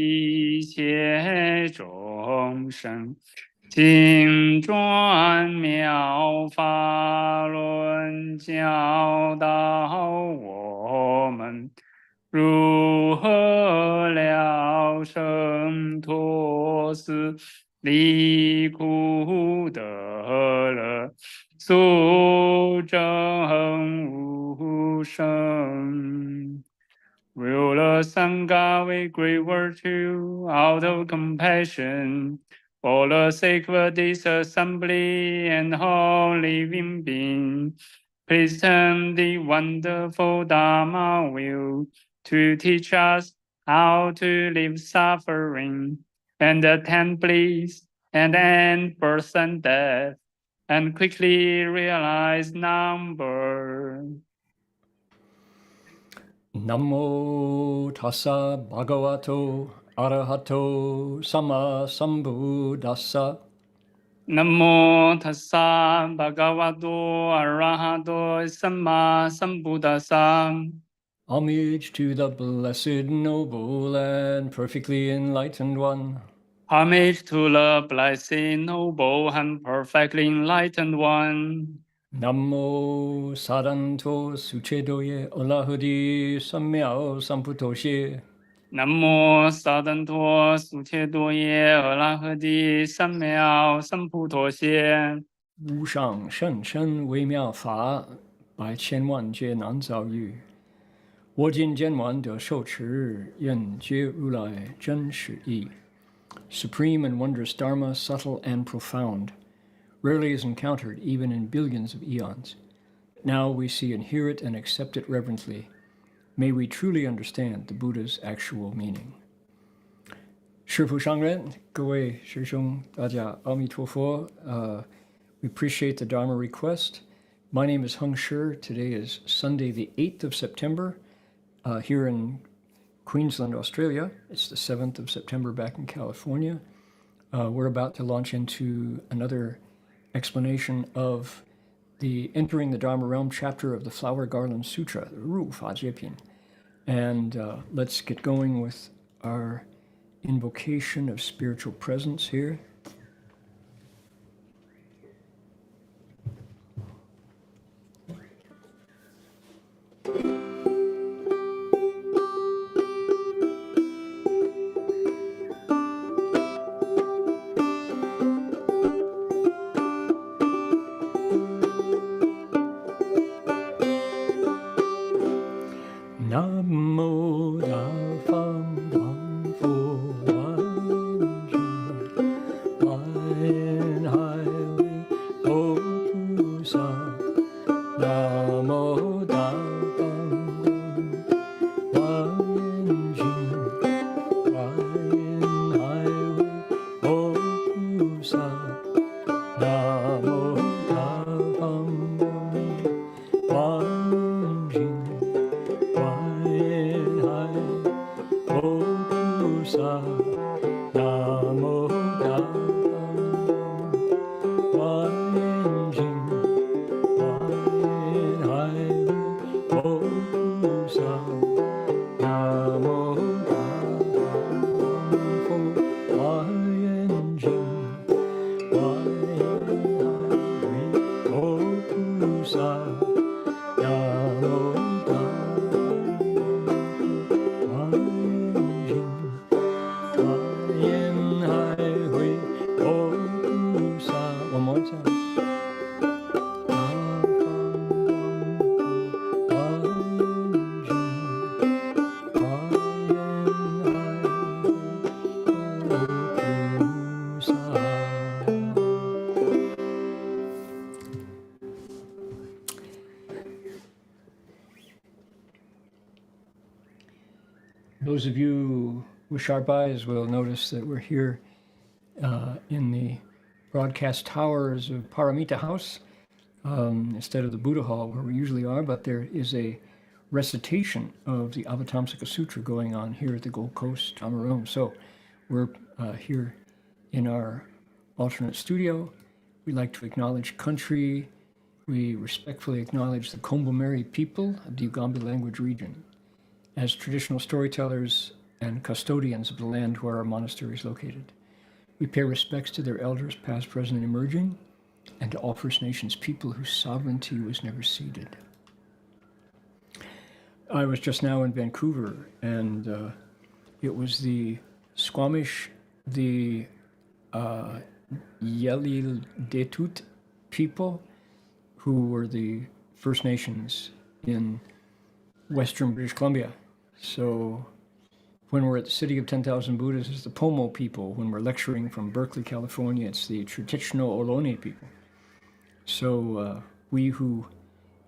一切众生，请转妙法轮，教导我们如何了生脱死，离苦得乐，速证无生。Ruler Sangha with great virtue, out of compassion, for the sake of this assembly and whole living being, please turn the wonderful Dharma wheel to teach us how to live suffering and attain bliss and end birth and death, and quickly realize number. Namo tassa bhagavato arahato sama sambuddhassa. Namo tassa bhagavato arahato sama sambuddhassa. Homage to the blessed, noble, and perfectly enlightened one. Homage to the blessed, noble, and perfectly enlightened one. Namo sadanto suchedoye olahudi samyao samputoshe. Namo sadanto suchedoye olahadi samyao samputoshe. 无上甚深微妙法，百千万劫难遭遇。我今见闻得受持，愿觉如来真实义。Supreme and wondrous Dharma, subtle and profound, rarely is encountered even in billions of eons. Now we see and hear it and accept it reverently. May we truly understand the Buddha's actual meaning. 师父上人，各位师兄，大家阿弥陀佛。We appreciate the Dharma request. My name is Heng. Today is Sunday, the 8th of September, here in Queensland, Australia. It's the 7th of September back in California. We're about to launch into another explanation of the Entering the Dharma Realm chapter of the Flower Garland Sutra, the Ru Fa Jie Pin. And let's get going with our invocation of spiritual presence here. Namo Dharma Those of you with sharp eyes will notice that we're here in the broadcast towers of Paramita House instead of the Buddha Hall where we usually are, but there is a recitation of the Avatamsaka Sutra going on here at the Gold Coast Dharma Room. So we're here in our alternate studio. We like to acknowledge country. We respectfully acknowledge the Kombu Meri people of the Ugambi language region. As traditional storytellers, and custodians of the land where our monastery is located. We pay respects to their elders, past, present, and emerging, and to all First Nations people whose sovereignty was never ceded. I was just now in Vancouver, and it was the Squamish, the Yalil-Detut people, who were the First Nations in Western British Columbia. So when we're at the City of 10,000 Buddhas, it's the Pomo people. When we're lecturing from Berkeley, California, it's the traditional Ohlone people. So we who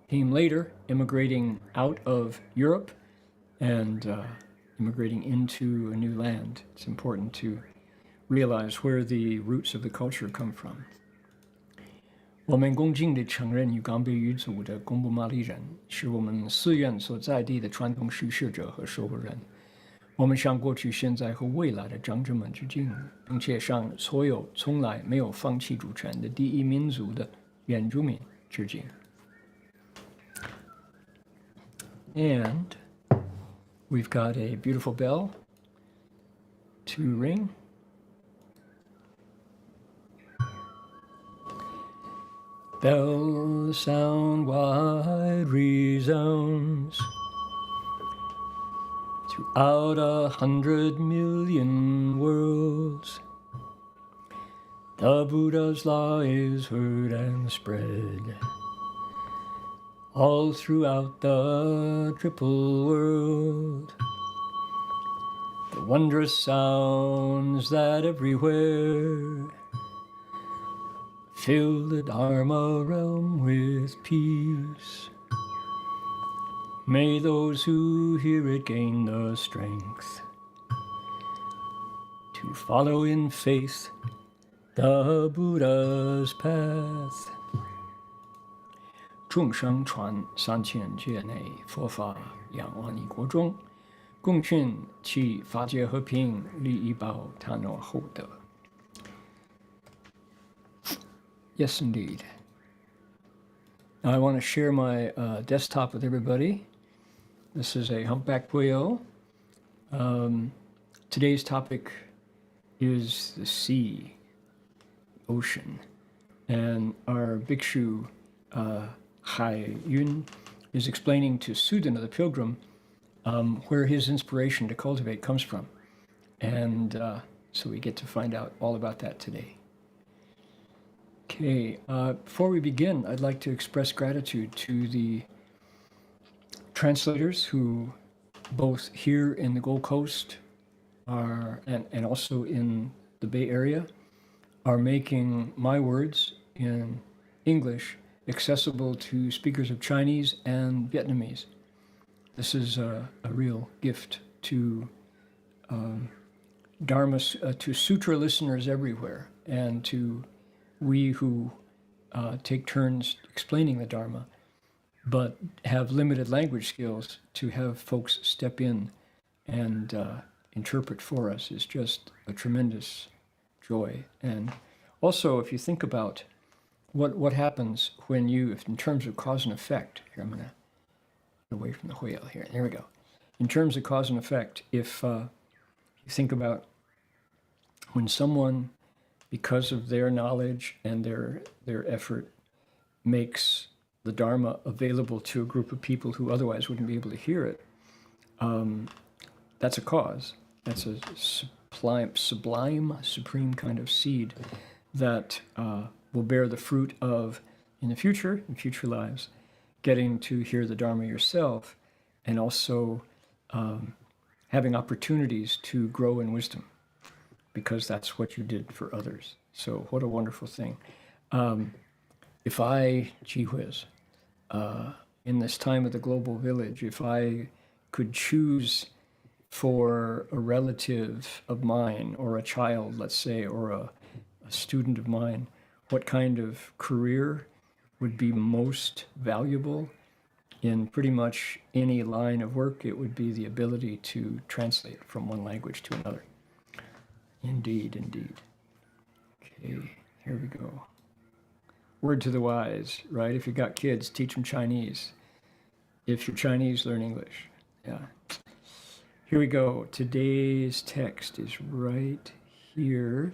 came later, immigrating out of Europe and immigrating into a new land, it's important to realize where the roots of the culture come from. 我们恭敬地承认与冈贝语族的贡布玛丽人是我们寺院所在地的传统实施者和守护人。我们向过去、现在和未来的长者们致敬，并且向所有从来没有放弃主权的第一民族的原住民致敬。And we've got a beautiful bell to ring. Bell sound wide resounds throughout 100 million worlds. The Buddha's law is heard and spread all throughout the triple world. The wondrous sounds that everywhere fill the Dharma realm with peace. May those who hear it gain the strength to follow in faith the Buddha's path. 众生传3000劫内，佛法扬万亿国中，共训其法界和平，利益报他诺厚德。Yes, indeed. Now I want to share my desktop with everybody. This is a humpback puyo. Today's topic is the sea, ocean. And our bhikshu, Hai Yun, is explaining to Sudana the pilgrim where his inspiration to cultivate comes from. And so we get to find out all about that today. Okay, before we begin, I'd like to express gratitude to the translators who both here in the Gold Coast are, and also in the Bay Area, are making my words in English accessible to speakers of Chinese and Vietnamese. This is a real gift to Dharma, to Sutra listeners everywhere, and to we who take turns explaining the Dharma, but have limited language skills, to have folks step in and interpret for us is just a tremendous joy. And also, if you think about what happens when you, if in terms of cause and effect, here I'm going to get away from the whale here. There we go. In terms of cause and effect, if you think about when someone, because of their knowledge and their effort, makes the Dharma available to a group of people who otherwise wouldn't be able to hear it, that's a cause. That's a sublime, supreme kind of seed that will bear the fruit of, in future lives, getting to hear the Dharma yourself, and also having opportunities to grow in wisdom, because that's what you did for others. So what a wonderful thing. If I, gee whiz, in this time of the global village, if I could choose for a relative of mine, or a child, let's say, or a student of mine, what kind of career would be most valuable in pretty much any line of work, it would be the ability to translate from one language to another. Indeed, indeed. Okay, here we go. Word to the wise, right? If you got kids, teach them Chinese. If you're Chinese, learn English. Yeah. Here we go. Today's text is right here.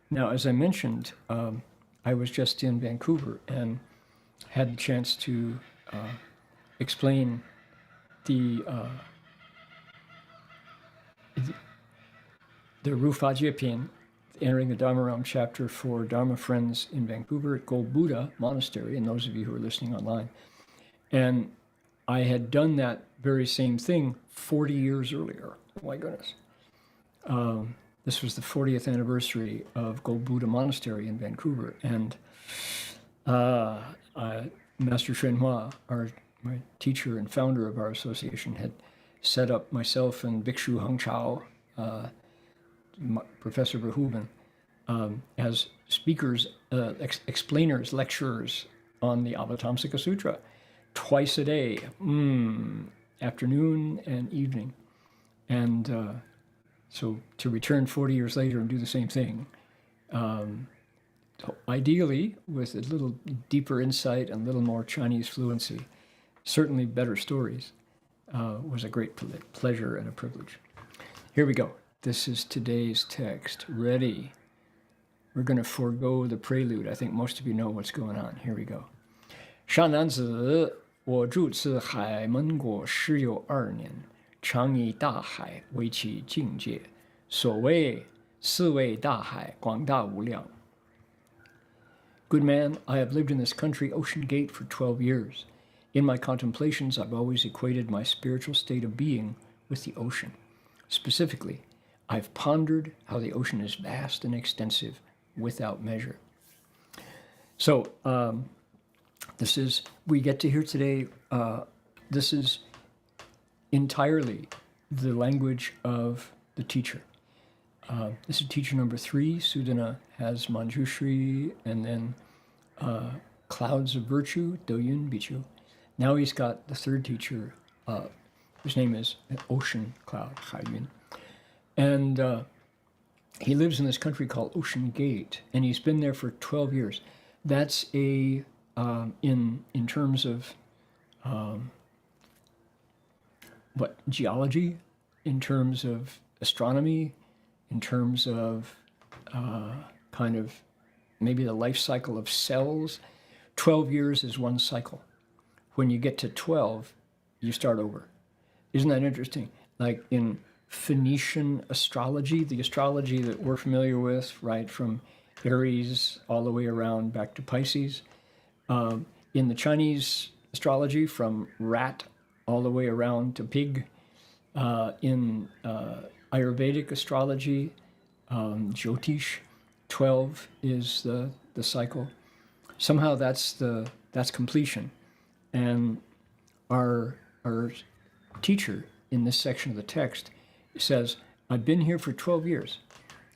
Now, as I mentioned, I was just in Vancouver and had the chance to explain the Rufa Jiepin, entering the Dharma Realm chapter for Dharma Friends in Vancouver at Gold Buddha Monastery, and those of you who are listening online. And I had done that very same thing 40 years earlier. Oh my goodness. This was the 40th anniversary of Gold Buddha Monastery in Vancouver. And Master Shenhua, my teacher and founder of our association, had set up myself and Bhikshu Heng Chao, Professor Verhoeven, as speakers, explainers, lecturers on the Avatamsaka Sutra, twice a day, afternoon and evening. And so to return 40 years later and do the same thing, ideally with a little deeper insight and a little more Chinese fluency, certainly better stories, was a great pleasure and a privilege. Here we go. This is today's text. Ready? We're going to forego the prelude. I think most of you know what's going on. Here we go. 上男子，我住此海门国时有2年，常以大海为其境界。所谓四维大海，广大无量。Good man, I have lived in this country, Ocean Gate, for 12 years. In my contemplations, I've always equated my spiritual state of being with the ocean. Specifically, I've pondered how the ocean is vast and extensive without measure. So, we get to hear today, this is entirely the language of the teacher. This is teacher number 3. Sudana has Manjushri, and then Clouds of Virtue, Doyun Bichu. Now he's got the third teacher, whose name is Ocean Cloud, Haiyun. And he lives in this country called Ocean Gate, and he's been there for 12 years. That's in terms of geology, in terms of astronomy, in terms of kind of maybe the life cycle of cells. 12 years is one cycle. When you get to 12, you start over. Isn't that interesting? Like in Phoenician astrology, the astrology that we're familiar with, right, from Aries all the way around back to Pisces. In the Chinese astrology, from rat all the way around to pig. In Ayurvedic astrology, Jyotish, 12 is the cycle. Somehow that's completion. And our teacher in this section of the text says, I've been here for 12 years.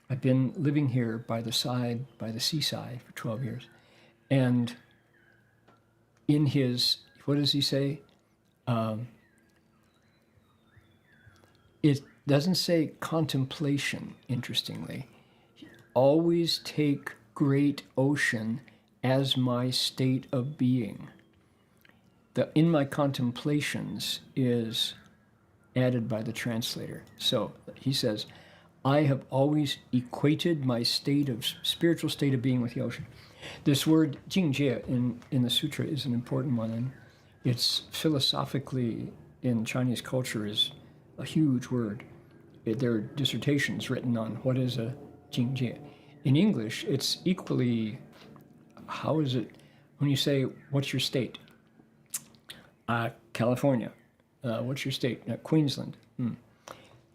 I've been living here by the seaside for 12 years. And in his, what does he say? It doesn't say contemplation, interestingly. Always take great ocean as my state of being. The in my contemplations is added by the translator. So he says, I have always equated my spiritual state of being with the ocean. This word jingjie in the sutra is an important one, and it's philosophically in Chinese culture is a huge word. There are dissertations written on what is a jingjie. In English, it's equally, how is it, when you say, what's your state? California. What's your state? Queensland.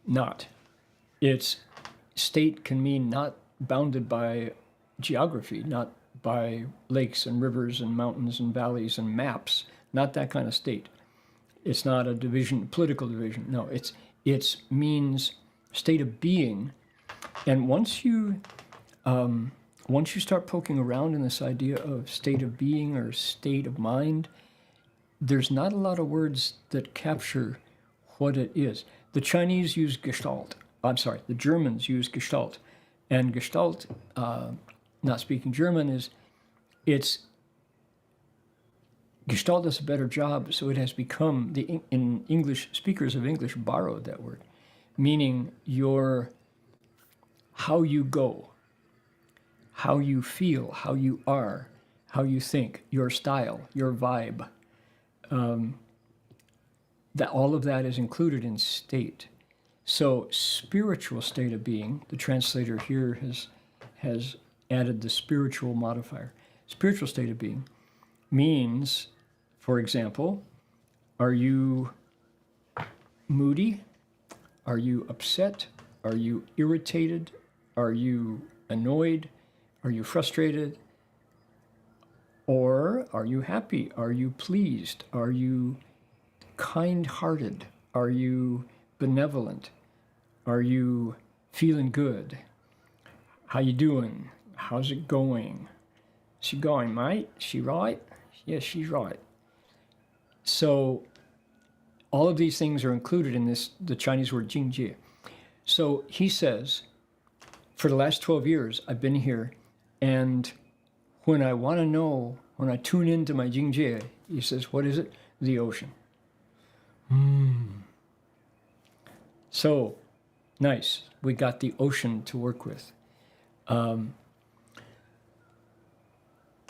Not. Its state can mean not bounded by geography, not by lakes and rivers and mountains and valleys and maps, not that kind of state. It's not a division, political division. No, it's means state of being. And once you start poking around in this idea of state of being or state of mind, there's not a lot of words that capture what it is. The Chinese use Gestalt. The Germans use Gestalt. And Gestalt, not speaking German, Gestalt does a better job, so it has become, in English, speakers of English borrowed that word. meaning how you go, how you feel, how you are, how you think, your style, your vibe. That all of that is included in state. So spiritual state of being, the translator here has added the spiritual modifier. Spiritual state of being means, for example, are you moody? Are you upset? Are you irritated? Are you annoyed? Are you frustrated? Or are you happy? Are you pleased? Are you kind-hearted? Are you benevolent? Are you feeling good? How you doing? How's it going? She going, mate? She right? Yes, she's right. So all of these things are included in the Chinese word jingjie. So he says, for the last 12 years, I've been here, and when I want to know, when I tune into my jingjie, he says, what is it? The ocean. So nice. We got the ocean to work with.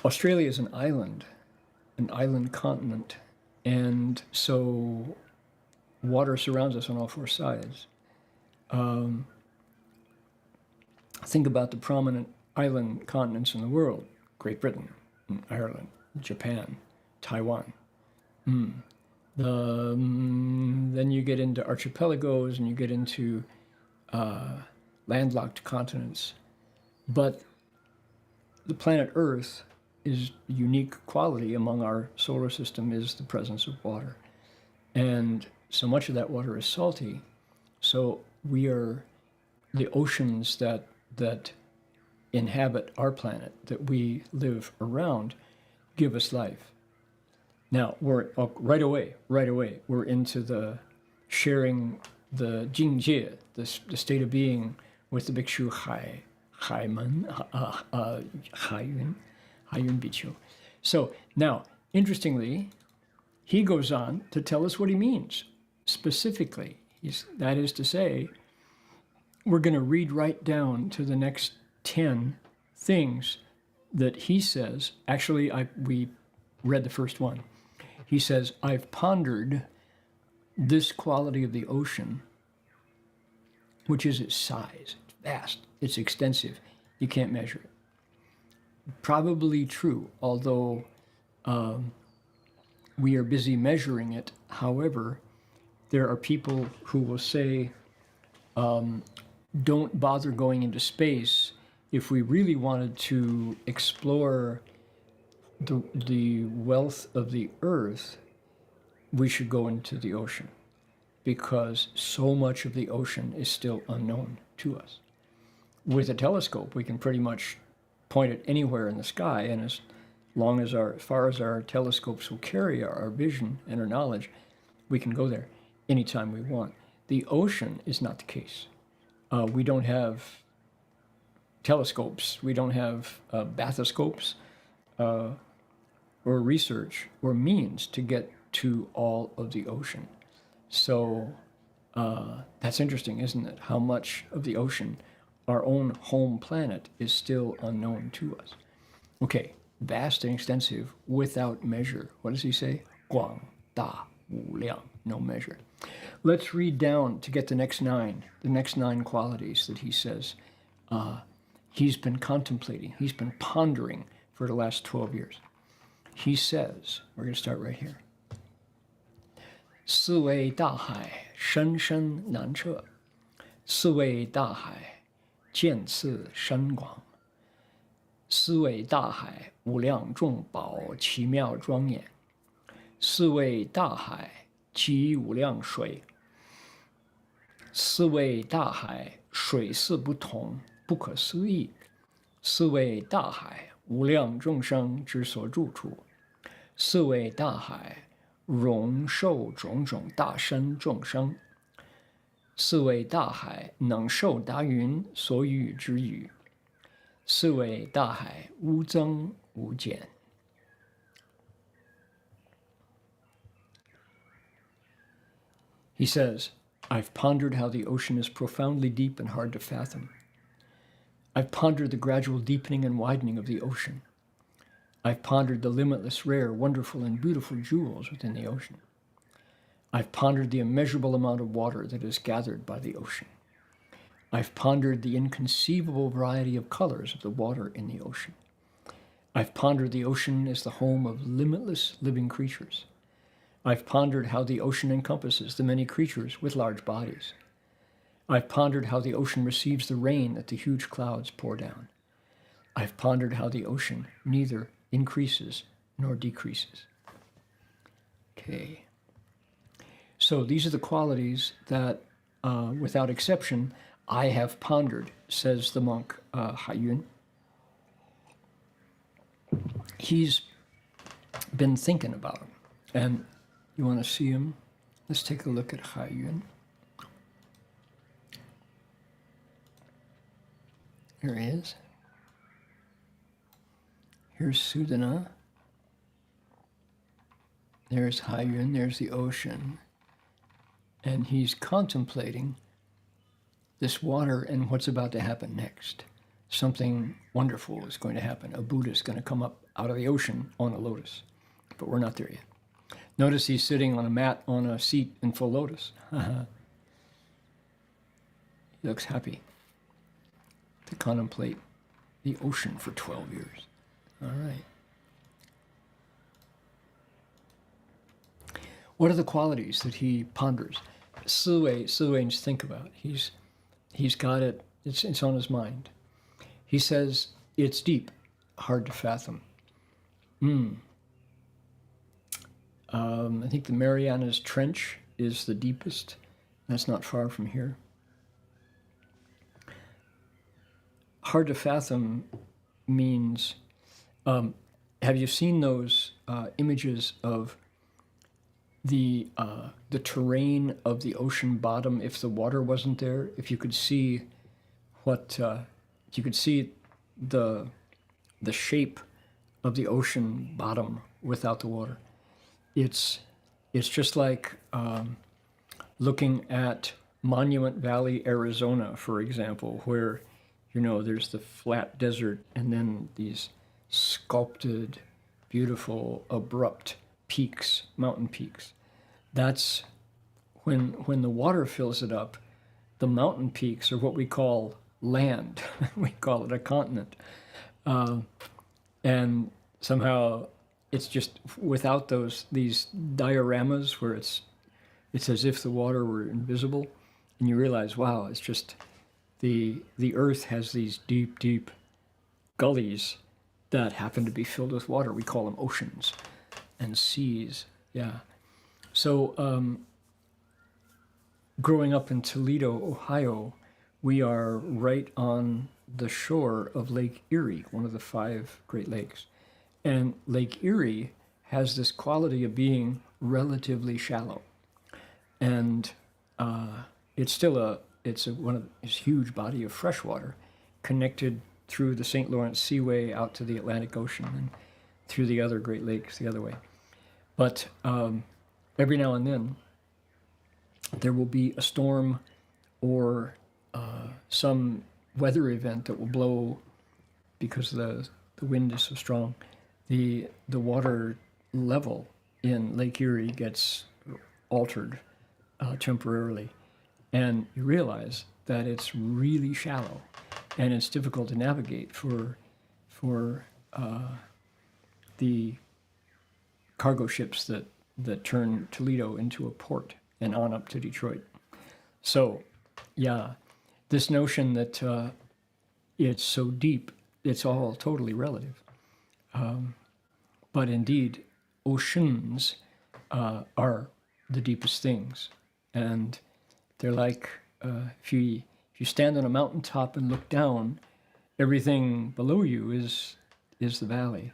Australia is an island continent, and so water surrounds us on all four sides. Think about the prominent island continents in the world: Great Britain, Ireland, Japan, Taiwan. Then you get into archipelagos and you get into landlocked continents. But the planet Earth is a unique quality among our solar system is the presence of water. And so much of that water is salty. So we are the oceans that inhabit our planet, that we live around, give us life. Now, we're right away, we're into the sharing the jingjie, the state of being with the bhikshu Haiyun Bhikshu. So now, interestingly, he goes on to tell us what he means specifically. That is to say, we're going to read right down to the next 10 things that he says. Actually, we read the first one. He says, I've pondered this quality of the ocean, which is its size. It's vast, it's extensive, you can't measure it. Probably true, although we are busy measuring it. However, there are people who will say, don't bother going into space. If we really wanted to explore the wealth of the earth, we should go into the ocean, because so much of the ocean is still unknown to us. With a telescope, we can pretty much point it anywhere in the sky, and as far as our telescopes will carry our vision and our knowledge, we can go there anytime we want. The ocean is not the case. We don't have telescopes, we don't have bathoscopes, or research or means to get to all of the ocean. So that's interesting, isn't it? How much of the ocean, our own home planet, is still unknown to us. Okay, vast and extensive without measure. What does he say? 广大无量, no measure. Let's read down to get the next nine qualities that he says he's been contemplating, he's been pondering for the last 12 years. He says, we're going to start right here. 四维大海深深难测，四维大海见次深广，四维大海无量众宝奇妙庄严，四维大海集无量水，四维大海水势不同，不可思议，四维大海无量众生之所住处，四维大海容受种种大身众生，四维大海能受达云所语之语，四维大海无增无减。He says, I've pondered how the ocean is profoundly deep and hard to fathom. I've pondered the gradual deepening and widening of the ocean. I've pondered the limitless, rare, wonderful, and beautiful jewels within the ocean. I've pondered the immeasurable amount of water that is gathered by the ocean. I've pondered the inconceivable variety of colors of the water in the ocean. I've pondered the ocean as the home of limitless living creatures. I've pondered how the ocean encompasses the many creatures with large bodies. I've pondered how the ocean receives the rain that the huge clouds pour down. I've pondered how the ocean neither increases nor decreases. Okay. So these are the qualities that, without exception, I have pondered, says the monk Haiyun. He's been thinking about them. And you want to see him? Let's take a look at Haiyun. Here he is. Here's Sudana. There's Haiyun, there's the ocean. And he's contemplating this water and what's about to happen next. Something wonderful is going to happen. A Buddha is going to come up out of the ocean on a lotus. But we're not there yet. Notice he's sitting on a mat on a seat in full lotus. He looks happy to contemplate the ocean for 12 years. All right. What are the qualities that he ponders? Siwei means think about. He's got it, it's on his mind. He says, it's deep, hard to fathom. I think the Marianas Trench is the deepest. That's not far from here. Hard to fathom means, have you seen those images of the terrain of the ocean bottom if the water wasn't there? If you could see if you could see the shape of the ocean bottom without the water. It's just like looking at Monument Valley, Arizona, for example, where, you know, there's the flat desert and then these sculpted, beautiful, abrupt peaks, mountain peaks. That's when the water fills it up, the mountain peaks are what we call land. We call it a continent. And somehow it's just without these dioramas where it's as if the water were invisible, and you realize, wow, it's just the earth has these deep, deep gullies that happen to be filled with water. We call them oceans and seas. Yeah. So growing up in Toledo, Ohio, we are right on the shore of Lake Erie, one of the 5 Great Lakes. And Lake Erie has this quality of being relatively shallow. And it's still a huge body of fresh water connected through the St. Lawrence Seaway out to the Atlantic Ocean and through the other Great Lakes the other way. But every now and then, there will be a storm or some weather event that will blow because the wind is so strong. The water level in Lake Erie gets altered temporarily, and you realize that it's really shallow and it's difficult to navigate for the cargo ships that turn Toledo into a port and on up to Detroit. So, yeah, this notion that it's so deep, it's all totally relative. But indeed, oceans are the deepest things. And they're like, if you stand on a mountaintop and look down, everything below you is the valley.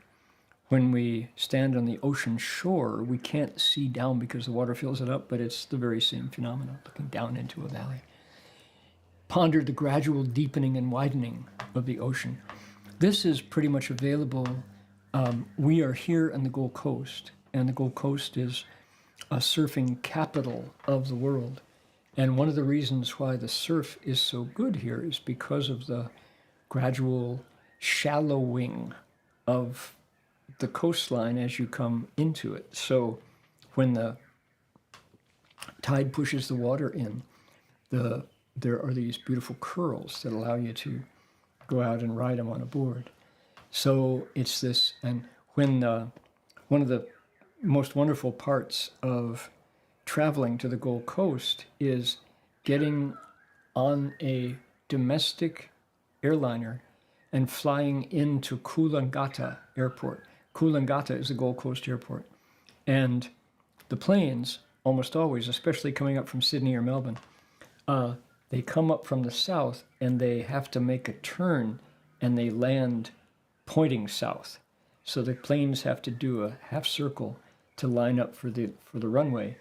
When we stand on the ocean shore, we can't see down because the water fills it up, but it's the very same phenomenon, looking down into a valley. Ponder the gradual deepening and widening of the ocean. This is pretty much available. We are here on the Gold Coast, and the Gold Coast is a surfing capital of the world. And one of the reasons why the surf is so good here is because of the gradual shallowing of the coastline as you come into it. So when the tide pushes the water in, there are these beautiful curls that allow you to go out and ride them on a board. So it's this, and when one of the most wonderful parts of traveling to the Gold Coast is getting on a domestic airliner and flying into Coolangatta Airport. Coolangatta is the Gold Coast airport. And the planes, almost always, especially coming up from Sydney or Melbourne, they come up from the south and they have to make a turn and they land pointing south. So the planes have to do a half circle to line up for the runway.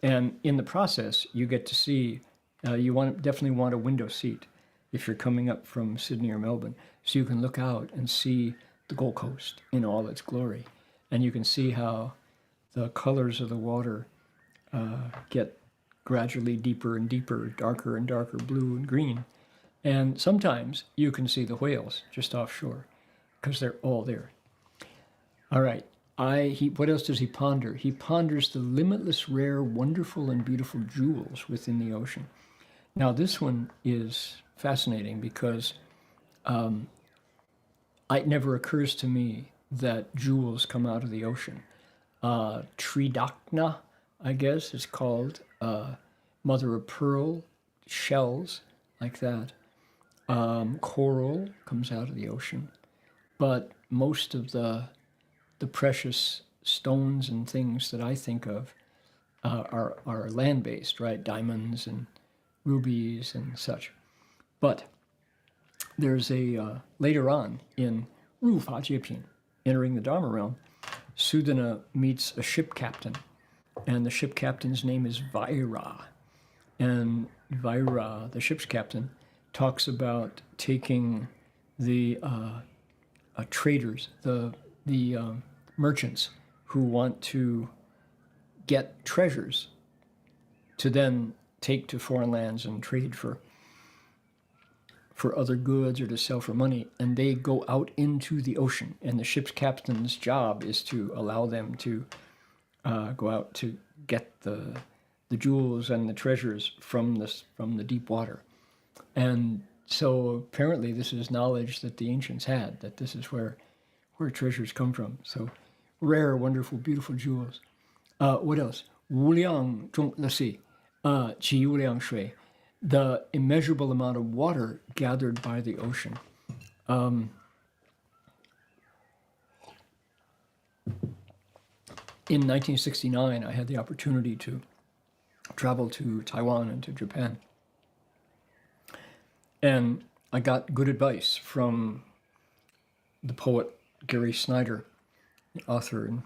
And in the process, you get to see, definitely want a window seat if you're coming up from Sydney or Melbourne. So you can look out and see the Gold Coast in all its glory. And you can see how the colors of the water get gradually deeper and deeper, darker and darker blue and green. And sometimes you can see the whales just offshore because they're all there. All right. What else does he ponder? He ponders the limitless, rare, wonderful, and beautiful jewels within the ocean. Now, this one is fascinating because it never occurs to me that jewels come out of the ocean. Tridacna, I guess, is called mother of pearl, shells like that. Coral comes out of the ocean. But most of the precious stones and things that I think of are land-based, right? Diamonds and rubies and such. But there's later on in Ru Fa Jie Ping, entering the Dharma realm, Sudana meets a ship captain, and the ship captain's name is Vaira. And Vaira, the ship's captain, talks about taking the traders, the merchants who want to get treasures to then take to foreign lands and trade for other goods or to sell for money, and they go out into the ocean, and the ship's captain's job is to allow them to go out to get the jewels and the treasures from the deep water. And so apparently this is knowledge that the ancients had, that this is where treasures come from. So rare, wonderful, beautiful jewels. What else? 无量中, let's see. 其无量水, the immeasurable amount of water gathered by the ocean. In 1969, I had the opportunity to travel to Taiwan and to Japan. And I got good advice from the poet Gary Snyder, the author. And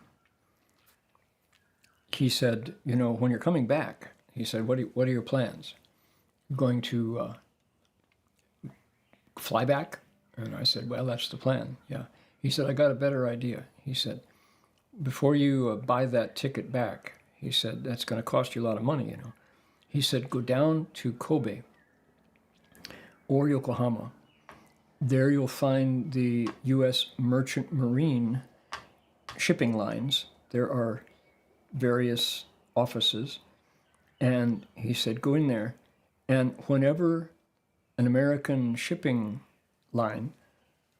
he said, when you're coming back, he said, what are your plans? Going to fly back? And I said, well, that's the plan, yeah. He said, I got a better idea. He said, before you buy that ticket back, he said, that's going to cost you a lot of money, He said, go down to Kobe or Yokohama. There you'll find the U.S. Merchant Marine shipping lines. There are various offices. And he said, go in there. And whenever an American shipping line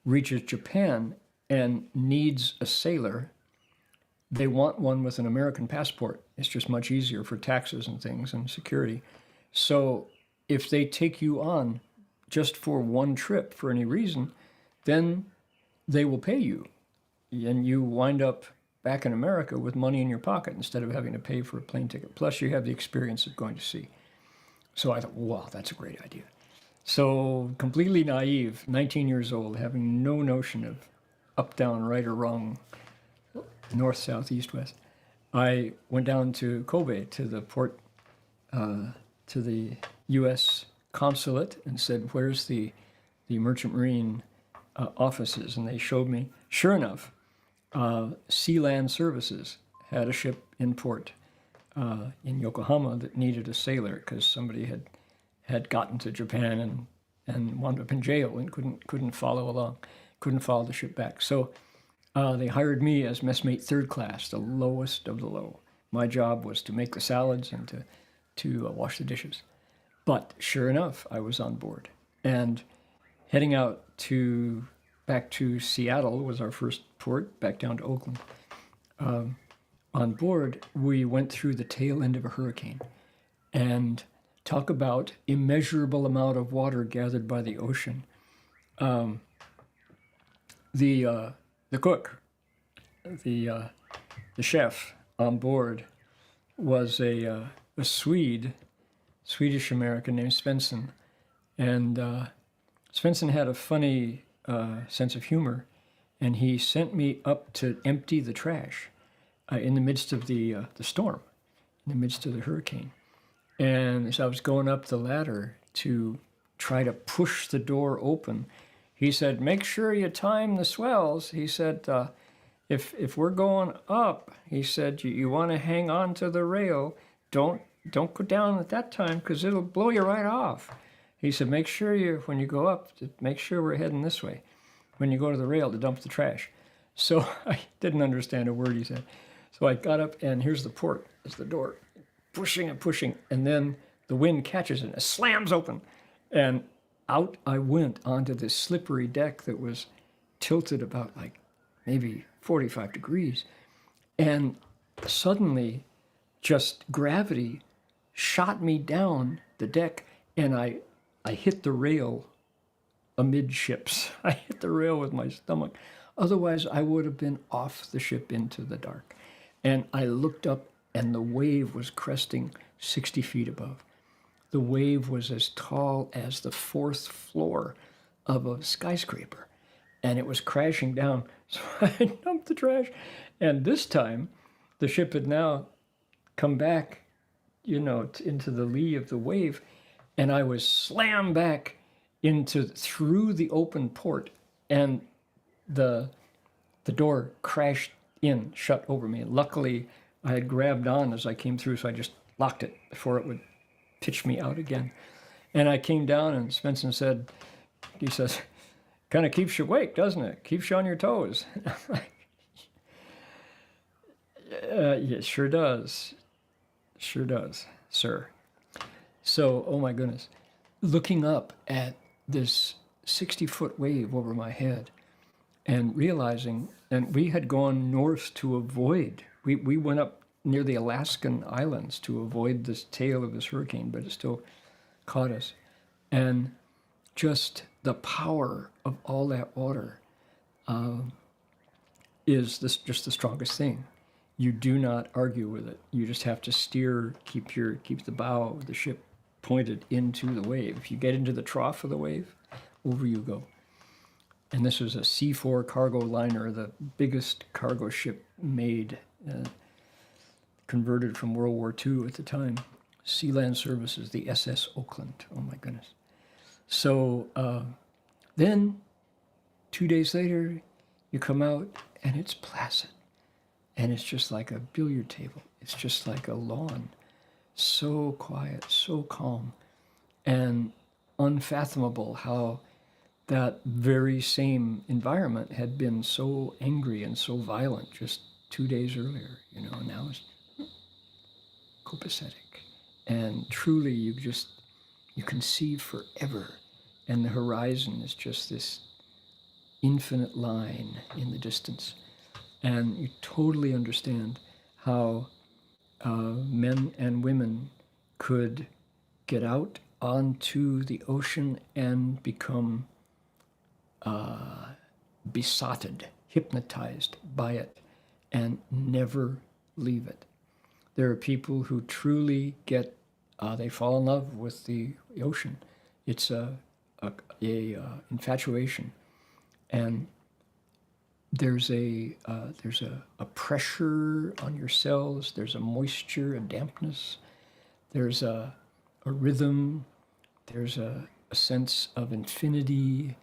reaches Japan and needs a sailor, they want one with an American passport. It's just much easier for taxes and things and security. So if they take you on just for one trip for any reason, then they will pay you. And you wind up back in America with money in your pocket instead of having to pay for a plane ticket. Plus you have the experience of going to sea. So I thought, wow, that's a great idea. So completely naive, 19 years old, having no notion of up, down, right or wrong, north, south, east, west. I went down to Kobe, to the port, to the U.S. consulate, and said, where's the Merchant Marine offices? And they showed me. Sure enough, Sea Land Services had a ship in port. in Yokohama that needed a sailor because somebody had gotten to Japan and wound up in jail and couldn't follow the ship back. So they hired me as messmate third class, the lowest of the low. My job was to make the salads and to wash the dishes. But sure enough, I was on board. And heading out back to Seattle was our first port, back down to Oakland. On board, we went through the tail end of a hurricane. And talk about immeasurable amount of water gathered by the ocean. The cook, the chef on board was a Swedish American named Svensson, and Svensson had a funny sense of humor, and he sent me up to empty the trash in the midst of the storm, in the midst of the hurricane. And as I was going up the ladder to try to push the door open, he said, "Make sure you time the swells." He said, if we're going up, he said, you want to hang on to the rail. Don't go down at that time because it'll blow you right off. He said, make sure when you go up, make sure we're heading this way when you go to the rail to dump the trash. So I didn't understand a word he said. So I got up, and here's the port, is the door, pushing and pushing, and then the wind catches it and it slams open. And out I went onto this slippery deck that was tilted about like maybe 45 degrees. And suddenly just gravity shot me down the deck, and I hit the rail amidships. I hit the rail with my stomach. Otherwise, I would have been off the ship into the dark. And I looked up, and the wave was cresting 60 feet above. The wave was as tall as the fourth floor of a skyscraper, and it was crashing down. So I dumped the trash, and this time the ship had now come back, into the lee of the wave, and I was slammed back through the open port, and the door crashed shut over me. Luckily, I had grabbed on as I came through, so I just locked it before it would pitch me out again. And I came down, and Svensson he says, kind of keeps you awake, doesn't it? Keeps you on your toes. Yeah, it sure does. Sure does, sir. So, oh my goodness. Looking up at this 60-foot wave over my head and realizing, and we had gone north to avoid, we went up near the Alaskan islands to avoid this tail of this hurricane, but it still caught us. And just the power of all that water is just the strongest thing. You do not argue with it. You just have to steer, keep the bow of the ship pointed into the wave. If you get into the trough of the wave, over you go. And this was a C4 cargo liner, the biggest cargo ship made, converted from World War II at the time. Sea Land Services, the SS Oakland. Oh my goodness. So then 2 days later, you come out and it's placid. And it's just like a billiard table. It's just like a lawn. So quiet, so calm, and unfathomable how that very same environment had been so angry and so violent just 2 days earlier, now it's copacetic. And truly you can see forever. And the horizon is just this infinite line in the distance. And you totally understand how men and women could get out onto the ocean and become besotted, hypnotized by it, and never leave it. There are people who truly they fall in love with the ocean. It's a infatuation, and there's a pressure on your cells. There's a moisture, a dampness. There's a rhythm. There's a sense of infinity,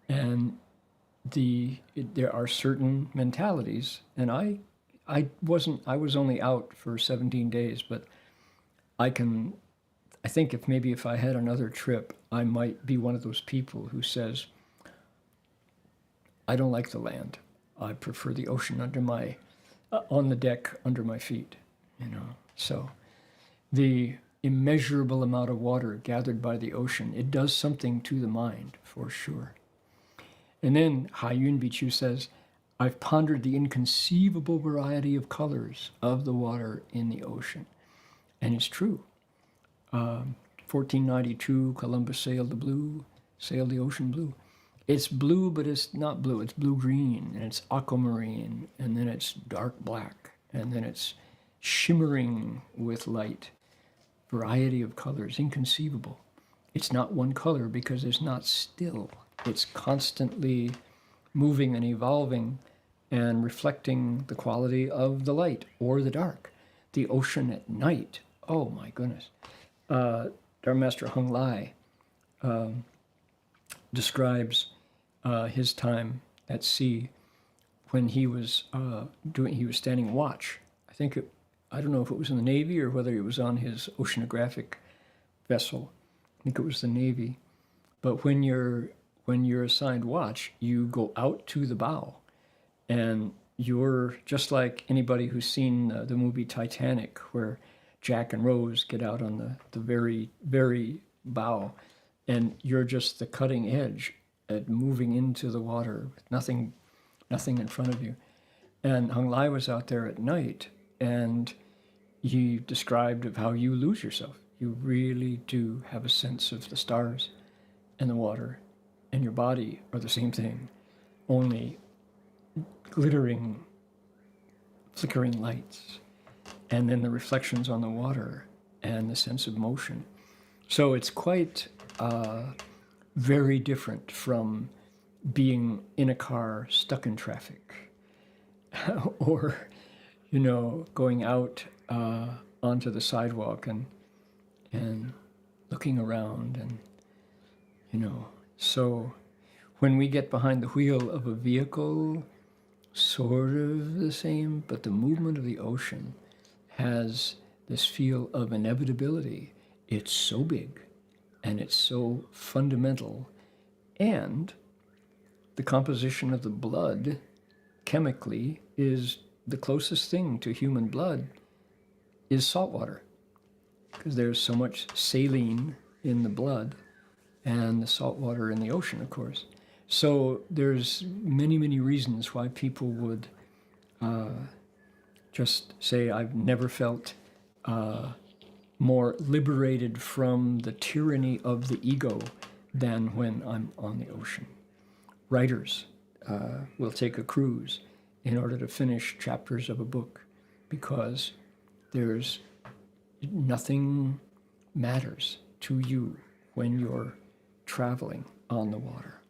and there are certain mentalities, and I I was only out for 17 days, but I think if I had another trip, I might be one of those people who says, I don't like the land. I prefer the ocean on the deck under my feet, So the immeasurable amount of water gathered by the ocean, it does something to the mind, for sure. And then Haiyun Bichu says, I've pondered the inconceivable variety of colors of the water in the ocean. And it's true. 1492, Columbus sailed the ocean blue. It's blue, but it's not blue. It's blue-green, and it's aquamarine, and then it's dark black, and then it's shimmering with light. Variety of colors, inconceivable. It's not one color because it's not still. It's constantly moving and evolving and reflecting the quality of the light or the dark. The ocean at night, oh my goodness. Dharma Master Heng Lai describes his time at sea when he was standing watch. I don't know if it was in the Navy or whether it was on his oceanographic vessel. I think it was the Navy. But when you're assigned watch, you go out to the bow, and you're just like anybody who's seen the movie Titanic, where Jack and Rose get out on the very, very bow, and you're just the cutting edge at moving into the water with nothing in front of you. And Heng Lai was out there at night, and he described of how you lose yourself. You really do have a sense of the stars and the water and your body are the same thing, only glittering, flickering lights, and then the reflections on the water and the sense of motion. So it's quite very different from being in a car stuck in traffic or, going out onto the sidewalk and looking around and, So when we get behind the wheel of a vehicle, sort of the same, but the movement of the ocean has this feel of inevitability. It's so big and it's so fundamental, and the composition of the blood chemically is the closest thing to human blood is salt water, because there's so much saline in the blood and the salt water in the ocean, of course. So there's many, many reasons why people would just say, I've never felt more liberated from the tyranny of the ego than when I'm on the ocean. Writers will take a cruise in order to finish chapters of a book because there's nothing matters to you when you're traveling on the water.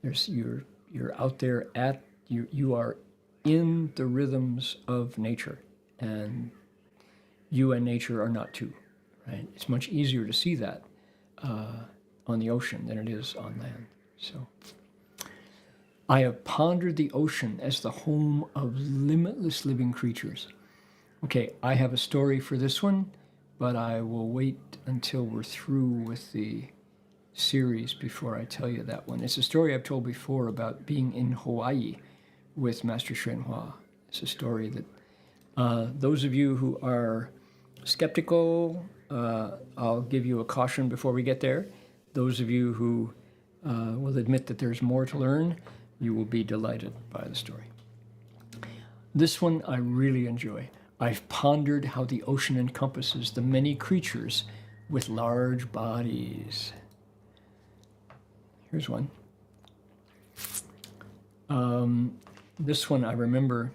You're out there you are in the rhythms of nature, and you and nature are not two, right? It's much easier to see that on the ocean than it is on land. So I have pondered the ocean as the home of limitless living creatures. Okay, I have a story for this one, but I will wait until we're through with the series before I tell you that one. It's a story I've told before about being in Hawaii with Master Hsuan Hua. It's a story that those of you who are skeptical, I'll give you a caution before we get there. Those of you who will admit that there's more to learn, you will be delighted by the story. This one I really enjoy. I've pondered how the ocean encompasses the many creatures with large bodies. Here's one. This one I remember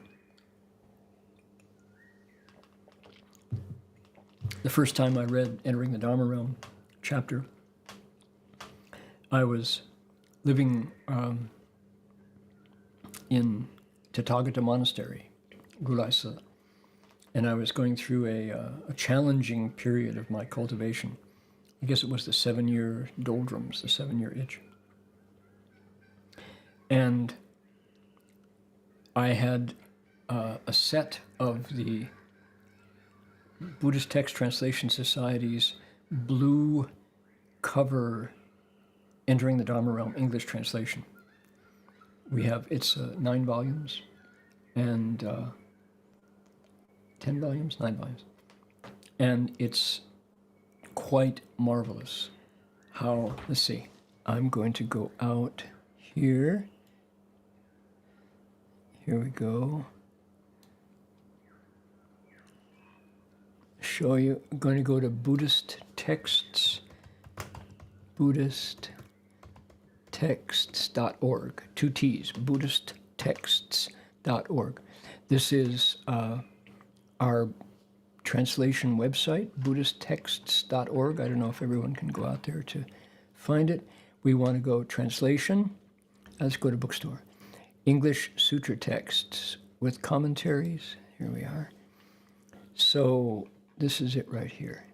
the first time I read Entering the Dharma Realm chapter. I was living in Tathagata Monastery, Gulaisa, and I was going through a challenging period of my cultivation. I guess it was the 7-year doldrums, the 7-year itch. And I had a set of the Buddhist Text Translation Society's blue cover Entering the Dharma Realm English translation. We have, it's 9 volumes and 10 volumes, 9 volumes. And it's quite marvelous how, let's see, I'm going to go out here. Here we go. Show you, I'm going to go to Buddhist Texts, BuddhistTexts.org, 2 T's, BuddhistTexts.org. This is our translation website, BuddhistTexts.org. I don't know if everyone can go out there to find it. We want to go translation. Let's go to bookstore. English Sutra texts with commentaries. Here we are. So this is it right here.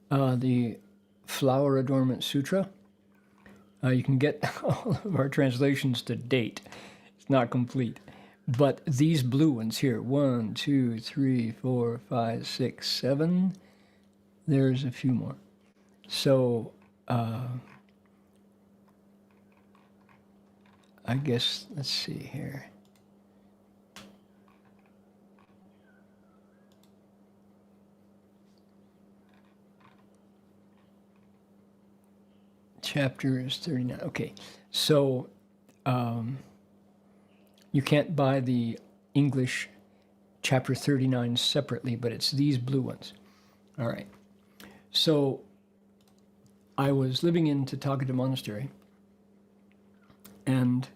The Flower Adornment Sutra. You can get all of our translations to date. It's not complete. But these blue ones here, 1, 2, 3, 4, 5, 6, 7. There's a few more. So I guess, let's see here. Chapter is 39. Okay, so you can't buy the English chapter 39 separately, but it's these blue ones. All right. So I was living in Tathagata Monastery, and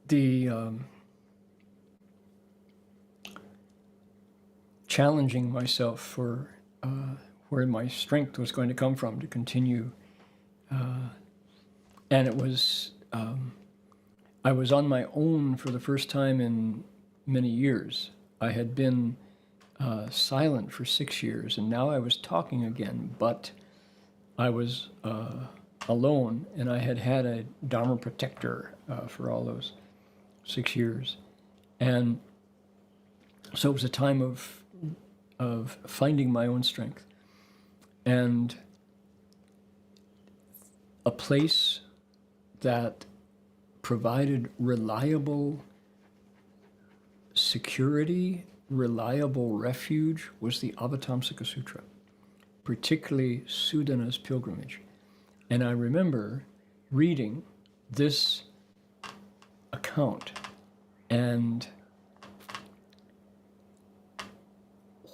the challenging myself for where my strength was going to come from to continue. And it was, I was on my own for the first time in many years. I had been silent for 6 years, and now I was talking again, but I was alone, and I had had a Dharma protector for all those 6 years. And so it was a time of finding my own strength and a place that provided reliable security, reliable refuge was the Avatamsaka Sutra, particularly Sudana's pilgrimage. And I remember reading this account, and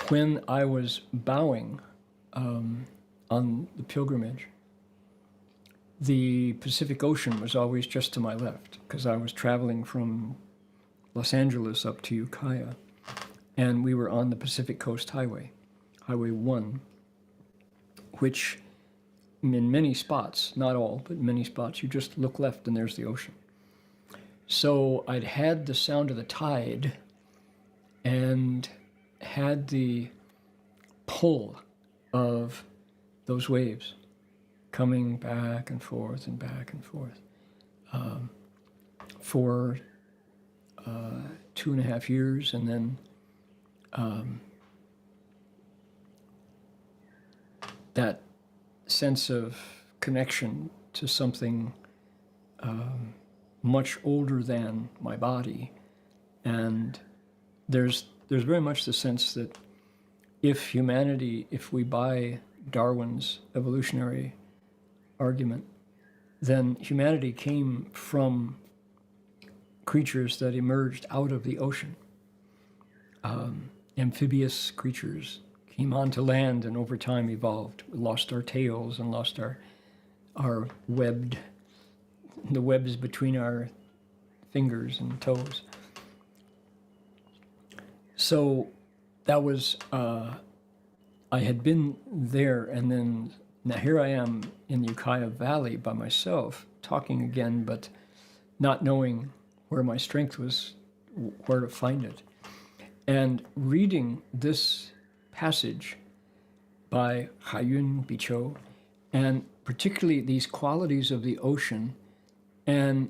when I was bowing on the pilgrimage, the Pacific Ocean was always just to my left, because I was traveling from Los Angeles up to Ukiah, and we were on the Pacific Coast Highway, Highway 1, which in many spots, not all, but many spots, you just look left and there's the ocean. So I'd had the sound of the tide and had the pull of those waves coming back and forth and back and forth for 2.5 years, and then that sense of connection to something much older than my body. And there's very much the sense that if we buy Darwin's evolutionary argument, then humanity came from creatures that emerged out of the ocean. Amphibious creatures came onto land and over time evolved. We lost our tails and lost our the webs between our fingers and toes. So that was, I had been there, and then now here I am in the Ukiah Valley by myself, talking again, but not knowing where my strength was, where to find it. And reading this passage by Haiyun Bicho, and particularly these qualities of the ocean and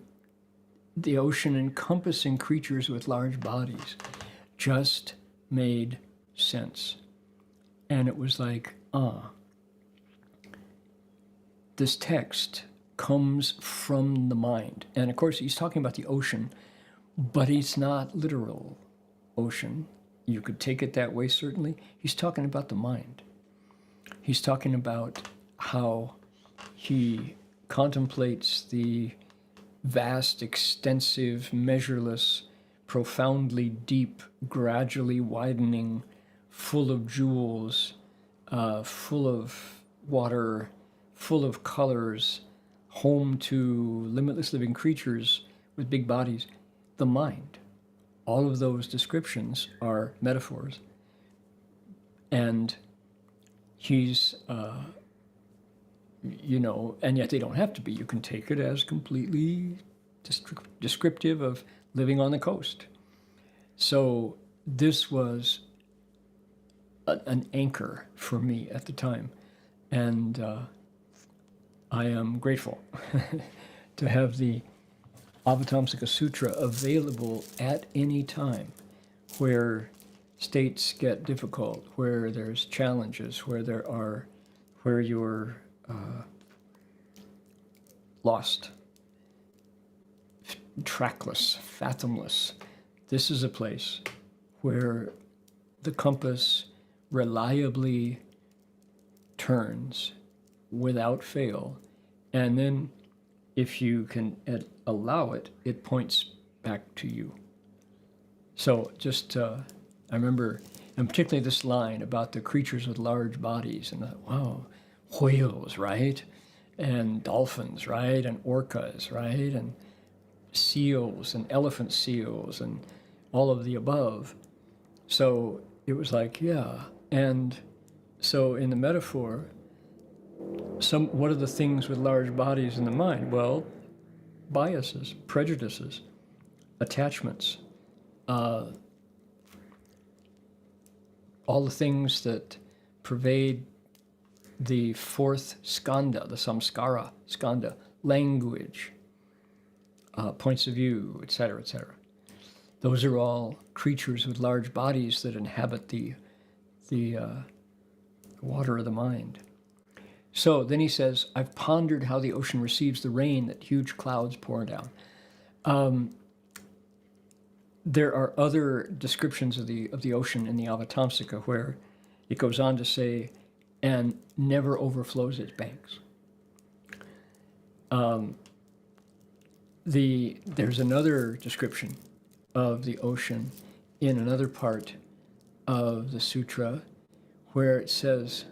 the ocean encompassing creatures with large bodies just made sense. And it was like, this text comes from the mind. And of course, he's talking about the ocean, but it's not literal ocean. You could take it that way, certainly. He's talking about the mind. He's talking about how he contemplates the vast, extensive, measureless, profoundly deep, gradually widening, full of jewels, full of water, full of colors, home to limitless living creatures with big bodies, the mind. All of those descriptions are metaphors. And he's, and yet they don't have to be. You can take it as completely descriptive of living on the coast. So this was an anchor for me at the time. And I am grateful to have the Avatamsaka Sutra available at any time where states get difficult, where there's challenges, where you're lost, trackless, fathomless. This is a place where the compass reliably turns without fail, and then if you can allow it, it points back to you. So just, I remember, and particularly this line about the creatures with large bodies, and wow, whales, right? And dolphins, right? And orcas, right? And seals and elephant seals and all of the above. So it was like, yeah. And so in the metaphor, what are the things with large bodies in the mind? Well, biases, prejudices, attachments, all the things that pervade the fourth skanda, the samskara skanda, language, points of view, etc., etc. Those are all creatures with large bodies that inhabit the water of the mind. So then he says, I've pondered how the ocean receives the rain that huge clouds pour down. There are other descriptions of the ocean in the Avatamsaka where it goes on to say, and never overflows its banks. There's another description of the ocean in another part of the sutra where it says,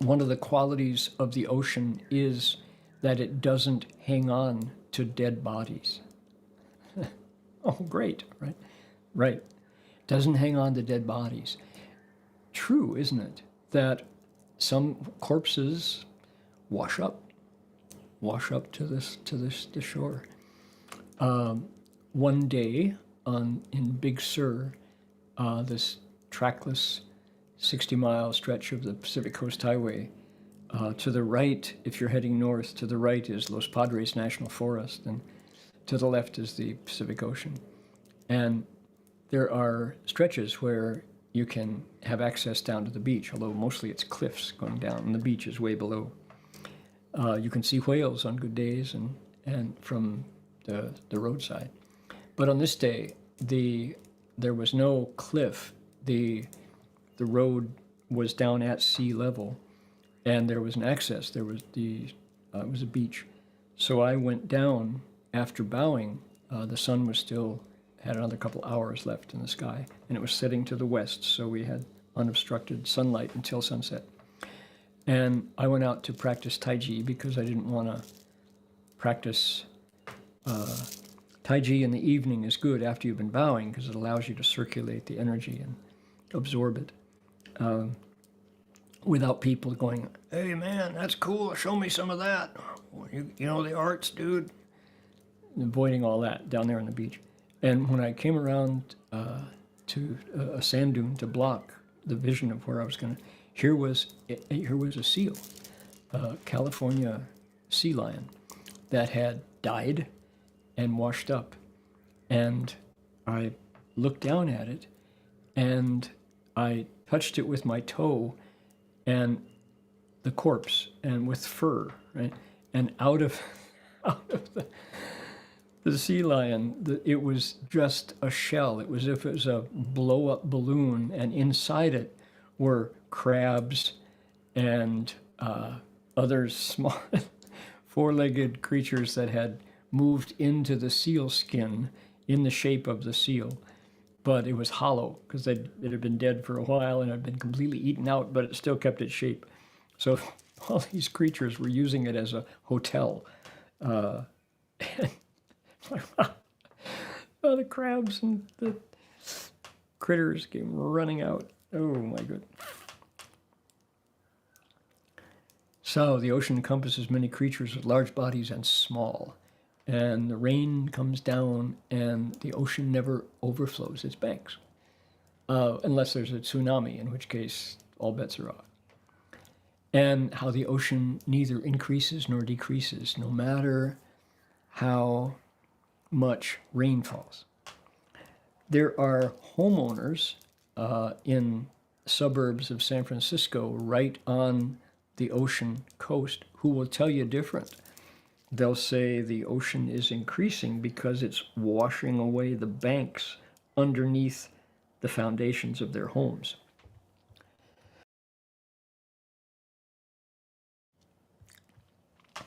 one of the qualities of the ocean is that it doesn't hang on to dead bodies. Oh, great, right? Right. Doesn't hang on to dead bodies. True, isn't it? That some corpses wash up to the shore. One day in Big Sur, this trackless 60-mile stretch of the Pacific Coast Highway, to the right, if you're heading north, to the right is Los Padres National Forest, and to the left is the Pacific Ocean. And there are stretches where you can have access down to the beach, although mostly it's cliffs going down, and the beach is way below. You can see whales on good days and from the roadside. But on this day, there was no cliff. The road was down at sea level, and there was an access. There was it was a beach. So I went down after bowing. The sun was had another couple hours left in the sky, and it was setting to the west, so we had unobstructed sunlight until sunset. And I went out to practice Tai Chi because I didn't want to practice. Tai Chi in the evening is good after you've been bowing because it allows you to circulate the energy and absorb it without people going, hey man, that's cool, show me some of that. You know the arts, dude. Avoiding all that down there on the beach. And when I came around to a sand dune to block the vision of where I was going to. Here was a seal, a California sea lion that had died and washed up. And I looked down at it and I touched it with my toe and the corpse and with fur, right? And out of the sea lion, it was just a shell. It was as if it was a blow-up balloon, and inside it were crabs and other small four-legged creatures that had moved into the seal skin in the shape of the seal. But it was hollow because it had been dead for a while and had been completely eaten out, but it still kept its shape. So all these creatures were using it as a hotel. And oh, the crabs and the critters came running out. Oh my goodness. So the ocean encompasses many creatures with large bodies and small. And the rain comes down and the ocean never overflows its banks. Unless there's a tsunami, in which case all bets are off. And how the ocean neither increases nor decreases, no matter how much rain falls. There are homeowners in suburbs of San Francisco right on the ocean coast who will tell you different. They'll say the ocean is increasing because it's washing away the banks underneath the foundations of their homes.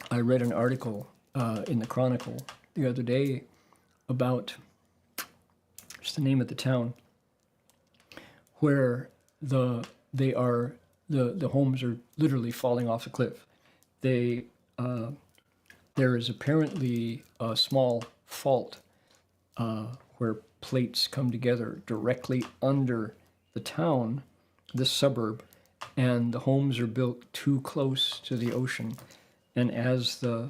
I read an article in the Chronicle the other day about, what's the name of the town, where the homes are literally falling off a cliff. There is apparently a small fault where plates come together directly under the town, this suburb, and the homes are built too close to the ocean. And as the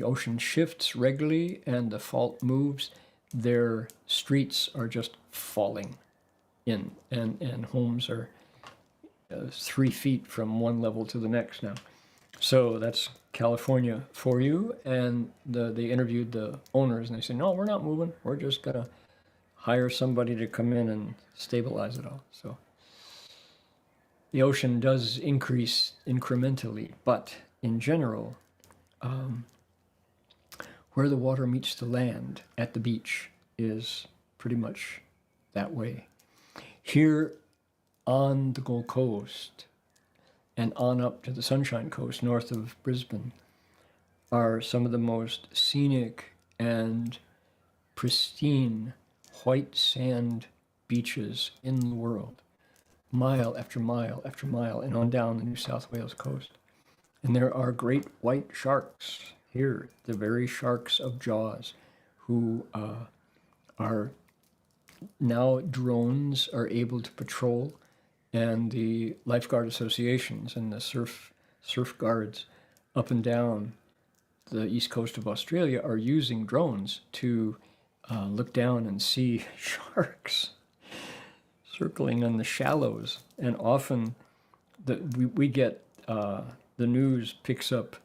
ocean shifts regularly and the fault moves, their streets are just falling in, and homes are 3 feet from one level to the next now. So that's California for you. And they interviewed the owners and they said, no, we're not moving. We're just going to hire somebody to come in and stabilize it all. So the ocean does increase incrementally, but in general, where the water meets the land at the beach is pretty much that way. Here on the Gold Coast and on up to the Sunshine Coast north of Brisbane are some of the most scenic and pristine white sand beaches in the world, mile after mile after mile, and on down the New South Wales coast. And there are great white sharks here, the very sharks of Jaws, who are now drones are able to patrol, and the lifeguard associations and the surf guards up and down the east coast of Australia are using drones to look down and see sharks circling in the shallows. And often we get, the news picks up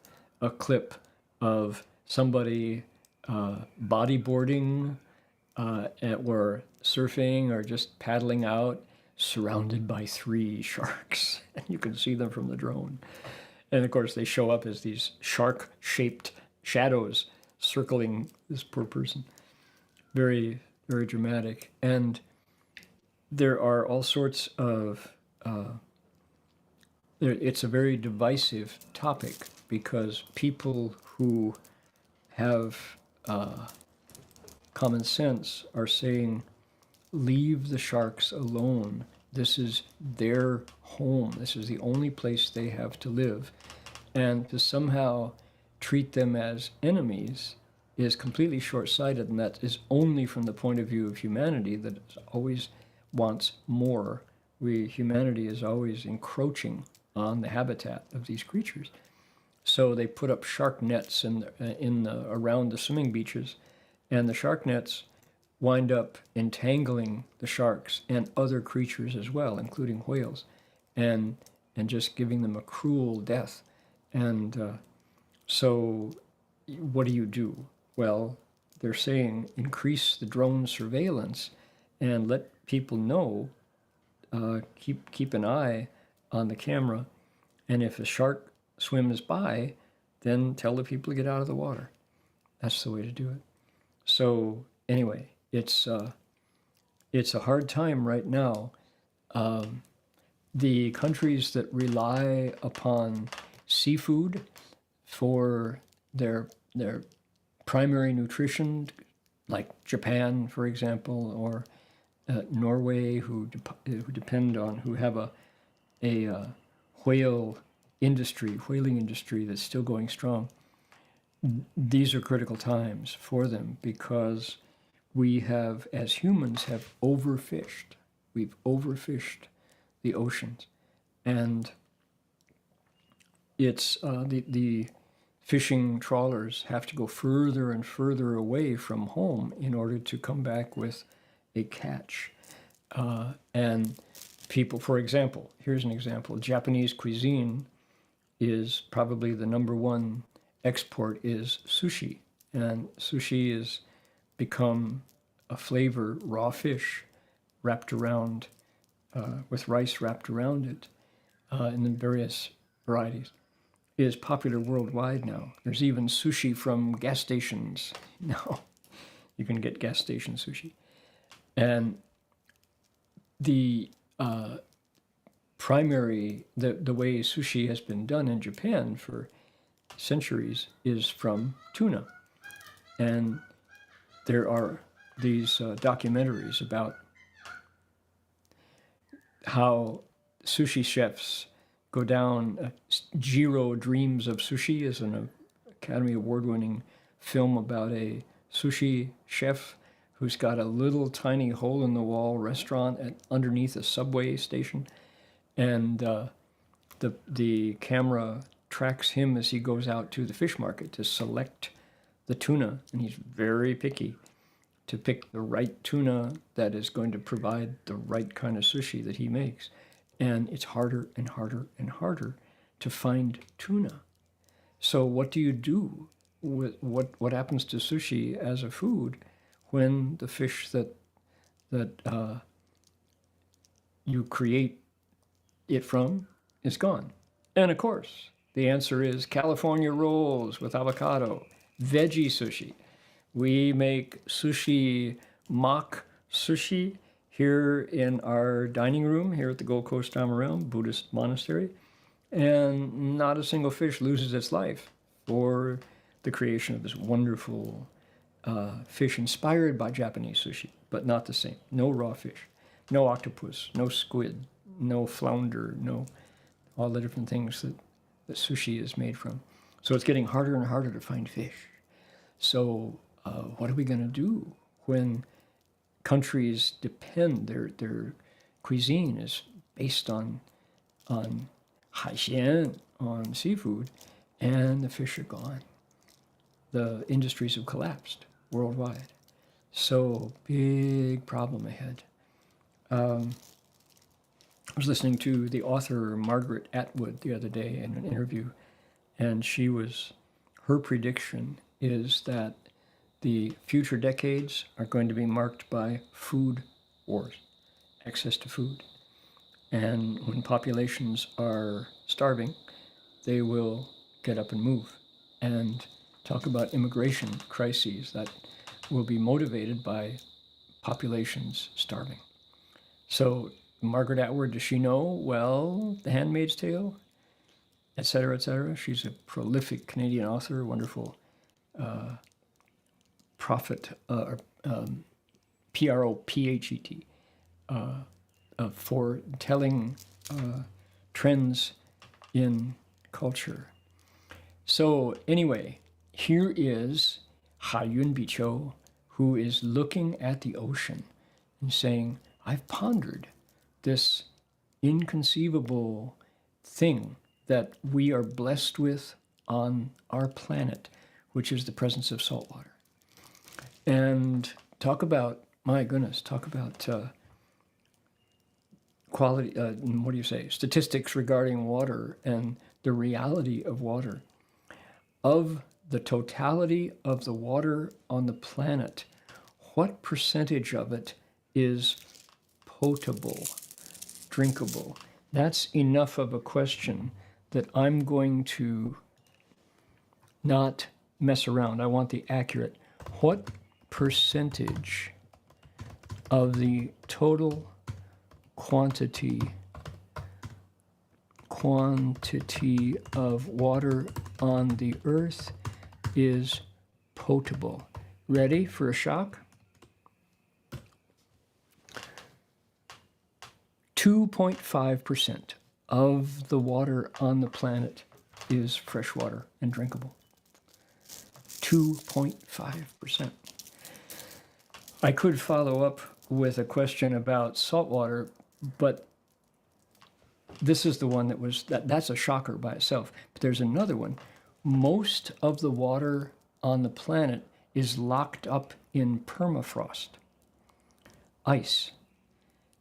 a clip of somebody bodyboarding or surfing or just paddling out, surrounded by 3 sharks, and you can see them from the drone. And of course, they show up as these shark-shaped shadows circling this poor person. Very, very dramatic. And there are all sorts of, it's a very divisive topic because people who have common sense are saying, leave the sharks alone. This is their home. This is the only place they have to live. And to somehow treat them as enemies is completely short-sighted, and that is only from the point of view of humanity that always wants more. Humanity is always encroaching on the habitat of these creatures. So they put up shark nets around the swimming beaches, and the shark nets wind up entangling the sharks and other creatures as well, including whales, and just giving them a cruel death. And so what do? Well, they're saying increase the drone surveillance and let people know, keep an eye on the camera, and if a shark swims by, then tell the people to get out of the water. That's the way to do it. So anyway, it's a hard time right now. The countries that rely upon seafood for their primary nutrition, like Japan, for example, or Norway, who have a whaling industry that's still going strong. These are critical times for them because we have, as humans, have overfished. We've overfished the oceans, and it's the fishing trawlers have to go further and further away from home in order to come back with a catch. And people, for example, here's an example. Japanese cuisine is probably the number one export is sushi. And sushi has become a flavor, raw fish wrapped around, with rice wrapped around it, in the various varieties, is popular worldwide now. There's even sushi from gas stations now. You can get gas station sushi. And the the way sushi has been done in Japan for centuries is from tuna. And there are these documentaries about how sushi chefs go down. Jiro Dreams of Sushi is an Academy Award-winning film about a sushi chef who's got a little tiny hole-in-the-wall restaurant underneath a subway station. And the camera tracks him as he goes out to the fish market to select the tuna, and he's very picky to pick the right tuna that is going to provide the right kind of sushi that he makes. And it's harder and harder and harder to find tuna. So what do you do with what happens to sushi as a food when the fish that you create it from is gone? And of course, the answer is California rolls with avocado, veggie sushi. We make sushi, mock sushi, here in our dining room here at the Gold Coast Dharma Buddhist monastery, and not a single fish loses its life for the creation of this wonderful fish inspired by Japanese sushi, but not the same. No raw fish, no octopus, no squid, no flounder, no all the different things that sushi is made from. So it's getting harder and harder to find fish. So what are we going to do when countries depend, their cuisine is based on 海鲜, on seafood, and the fish are gone? The industries have collapsed worldwide. So big problem ahead. I was listening to the author Margaret Atwood the other day in an interview, and her prediction is that the future decades are going to be marked by food wars, access to food. And when populations are starving, they will get up and move. And talk about immigration crises that will be motivated by populations starving. So Margaret Atwood, does she know? Well, The Handmaid's Tale, et cetera, et cetera. She's a prolific Canadian author, wonderful prophet, Prophet, for telling trends in culture. So anyway, here is Ha-Yun Bicho, who is looking at the ocean and saying, I've pondered this inconceivable thing that we are blessed with on our planet, which is the presence of salt water. And talk about my goodness, talk about quality, what do you say, statistics regarding water and the reality of water. Of the totality of the water on the planet, what percentage of it is potable, drinkable? That's enough of a question that I'm going to not mess around. I want the accurate. What percentage of the total quantity of water on the earth is potable? Ready for a shock? 2.5% of the water on the planet is fresh water and drinkable. 2.5%. I could follow up with a question about salt water, but this is the one that's a shocker by itself. But there's another one. Most of the water on the planet is locked up in permafrost, ice.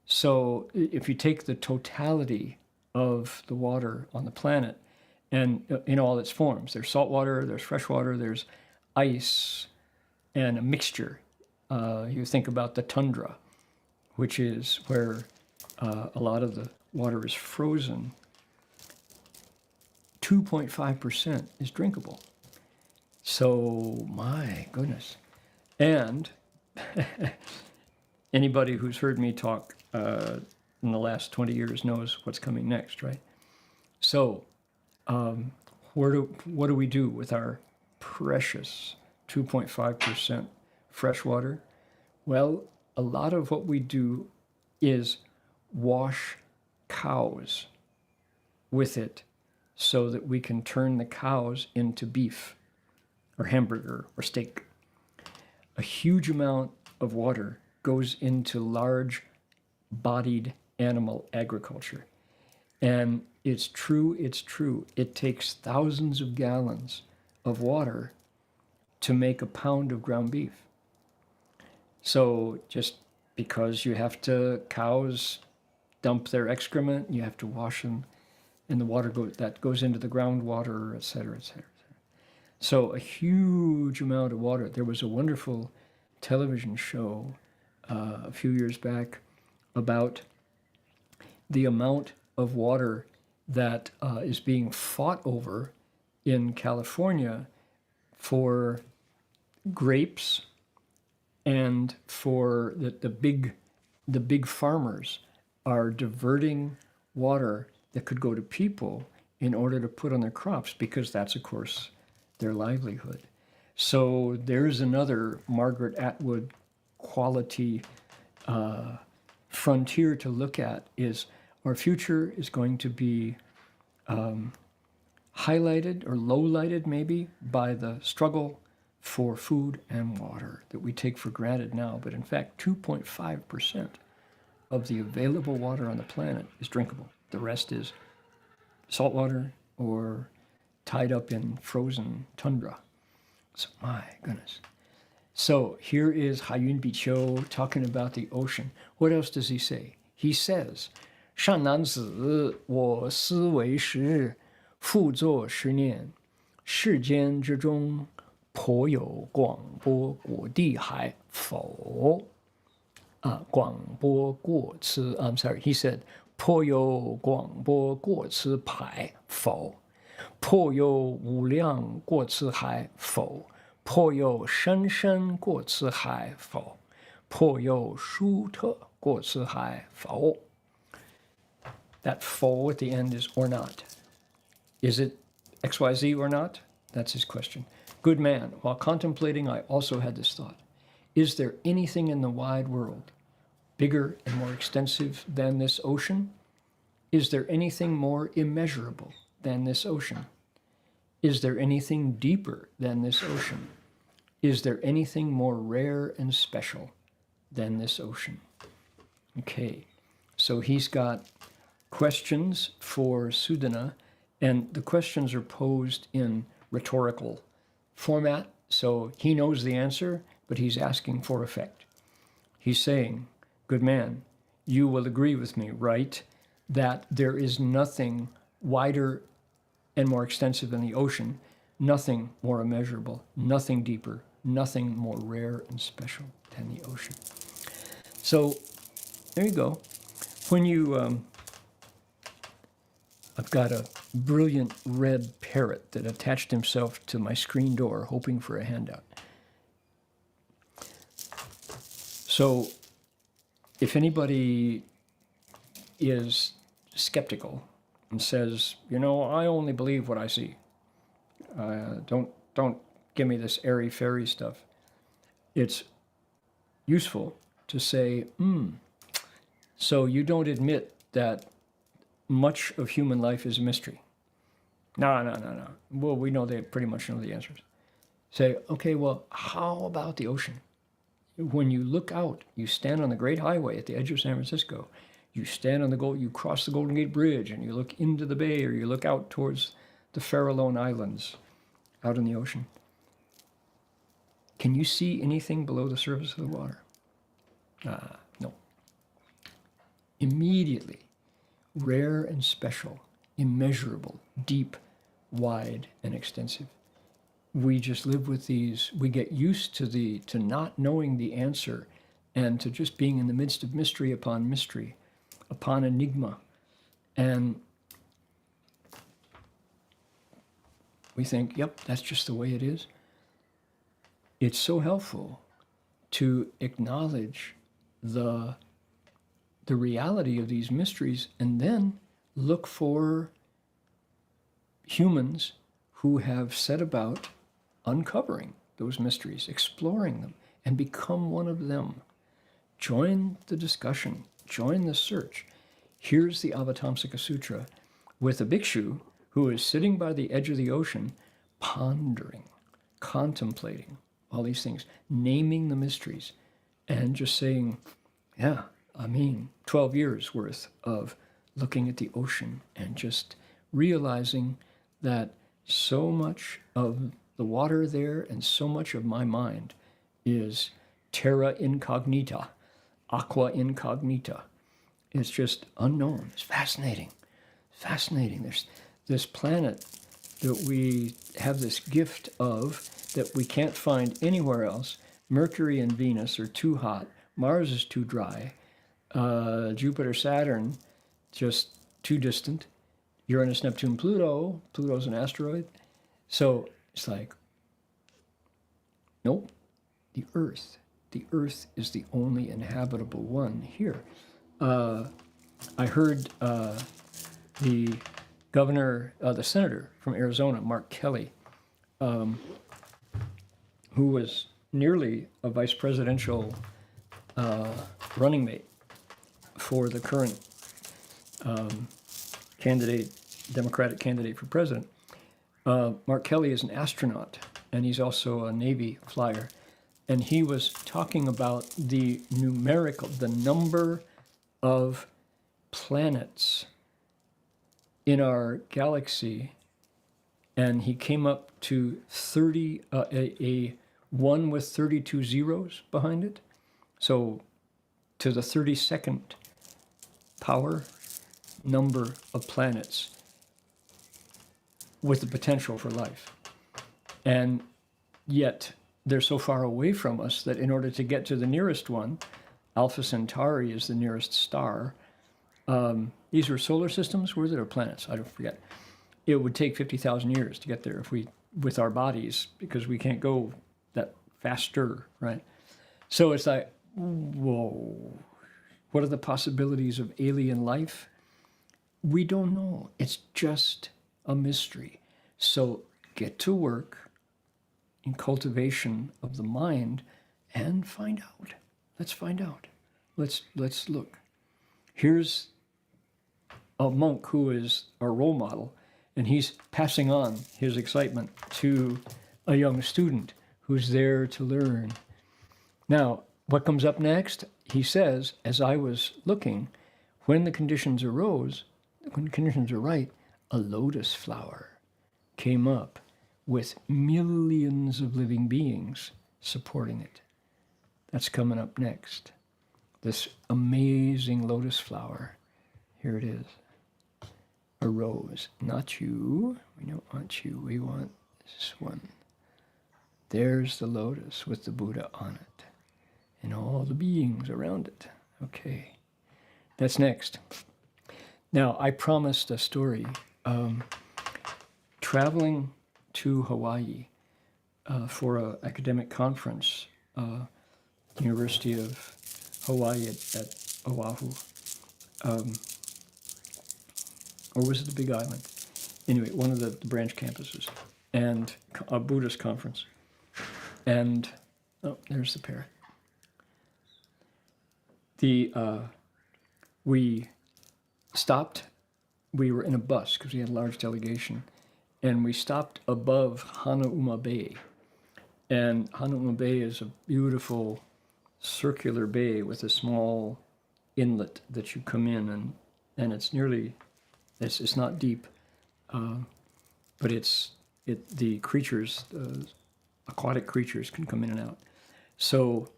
So if you take the totality of the water on the planet and in all its forms, there's salt water, there's fresh water, there's ice, and a mixture. You think about the tundra, which is where a lot of the water is frozen. 2.5% is drinkable. So, my goodness. And anybody who's heard me talk in the last 20 years knows what's coming next, right? So, what do we do with our precious 2.5% fresh water? Well, a lot of what we do is wash cows with it so that we can turn the cows into beef or hamburger or steak. A huge amount of water goes into large-bodied animal agriculture. And it's true. It takes thousands of gallons of water to make a pound of ground beef. So just because cows dump their excrement, you have to wash them, and the water goes into the groundwater, et cetera, et cetera, et cetera. So a huge amount of water. There was a wonderful television show a few years back about the amount of water that is being fought over in California for grapes, and for the big farmers are diverting water that could go to people in order to put on their crops, because that's, of course, their livelihood. So there's another Margaret Atwood quality frontier to look at. Is our future is going to be highlighted or low-lighted maybe by the struggle for food and water that we take for granted now. But in fact, 2.5% of the available water on the planet is drinkable. The rest is salt water or tied up in frozen tundra. So, my goodness. So here is Haiyun Biqiu talking about the ocean. What else does he say? He says, 善男子，我思为时，复作十年。世间之中，颇有广播过地海否？广播过此 I'm sorry, he said, 颇有广播过此海否？颇有无量过此海否？颇有深深过此海否？颇有殊特过此海否？ That "fo" at the end is or not. Is it XYZ or not? That's his question. Good man, while contemplating, I also had this thought. Is there anything in the wide world bigger and more extensive than this ocean? Is there anything more immeasurable than this ocean? Is there anything deeper than this ocean? Is there anything more rare and special than this ocean? Okay, so he's got questions for Sudana, and the questions are posed in rhetorical format, so he knows the answer, but he's asking for effect. He's saying, good man, you will agree with me, right, that there is nothing wider and more extensive than the ocean, nothing more immeasurable, nothing deeper, nothing more rare and special than the ocean. So there you go. When you, I've got a brilliant red parrot that attached himself to my screen door, hoping for a handout. So if anybody is skeptical and says, you know, I only believe what I see, don't give me this airy-fairy stuff, it's useful to say, so you don't admit that much of human life is a mystery. No. Well, we know they pretty much know the answers. Say, okay, well, how about the ocean? When you look out, you stand on the Great Highway at the edge of San Francisco, you stand on you cross the Golden Gate Bridge and you look into the bay, or you look out towards the Farallone Islands out in the ocean. Can you see anything below the surface of the water? No. Immediately, rare and special, immeasurable, deep, wide, and extensive. We just live with these. We get used to not knowing the answer, and to just being in the midst of mystery, upon enigma. And we think, yep, that's just the way it is. It's so helpful to acknowledge the reality of these mysteries, and then look for humans who have set about uncovering those mysteries, exploring them, and become one of them. Join the discussion, join the search. Here's the Avatamsaka Sutra with a bhikshu who is sitting by the edge of the ocean, pondering, contemplating all these things, naming the mysteries, and just saying, 12 years worth of looking at the ocean and just realizing that so much of the water there and so much of my mind is terra incognita, aqua incognita. It's just unknown. It's fascinating. There's this planet that we have this gift of that we can't find anywhere else. Mercury and Venus are too hot. Mars is too dry. Jupiter, Saturn, just too distant. Uranus, Neptune, Pluto. Pluto's an asteroid. So it's like, nope, the Earth. The Earth is the only inhabitable one here. I heard the governor, the senator from Arizona, Mark Kelly, who was nearly a vice presidential running mate for the current Democratic candidate for president. Mark Kelly is an astronaut, and he's also a Navy flyer. And he was talking about the number of planets in our galaxy, and he came up to 30, a 1 with 32 zeros behind it. So to the 32nd power number of planets with the potential for life. And yet they're so far away from us that in order to get to the nearest one, Alpha Centauri is the nearest star. These were solar systems, were there, or planets? I don't forget. It would take 50,000 years to get there with our bodies, because we can't go that faster, right? So it's like, whoa, what are the possibilities of alien life? We don't know. It's just a mystery. So get to work in cultivation of the mind and find out. Let's find out. Let's look. Here's a monk who is our role model, and he's passing on his excitement to a young student who's there to learn. Now, what comes up next? He says, as I was looking, when the conditions arose, when the conditions are right, a lotus flower came up with millions of living beings supporting it. That's coming up next. this amazing lotus flower. Here it is. A rose. Not you. We don't want you. We want this one. There's the lotus with the Buddha on it and all the beings around it. Okay. That's next. Now, I promised a story. Traveling to Hawaii for an academic conference, University of Hawaii at Oahu, or was it the Big Island? Anyway, one of the branch campuses, and a Buddhist conference. And, oh, there's the parrot. We stopped, we were in a bus because we had a large delegation, and we stopped above Hanauma Bay. And Hanauma Bay is a beautiful circular bay with a small inlet that you come in, and it's nearly, it's not deep, but the creatures, aquatic creatures can come in and out. So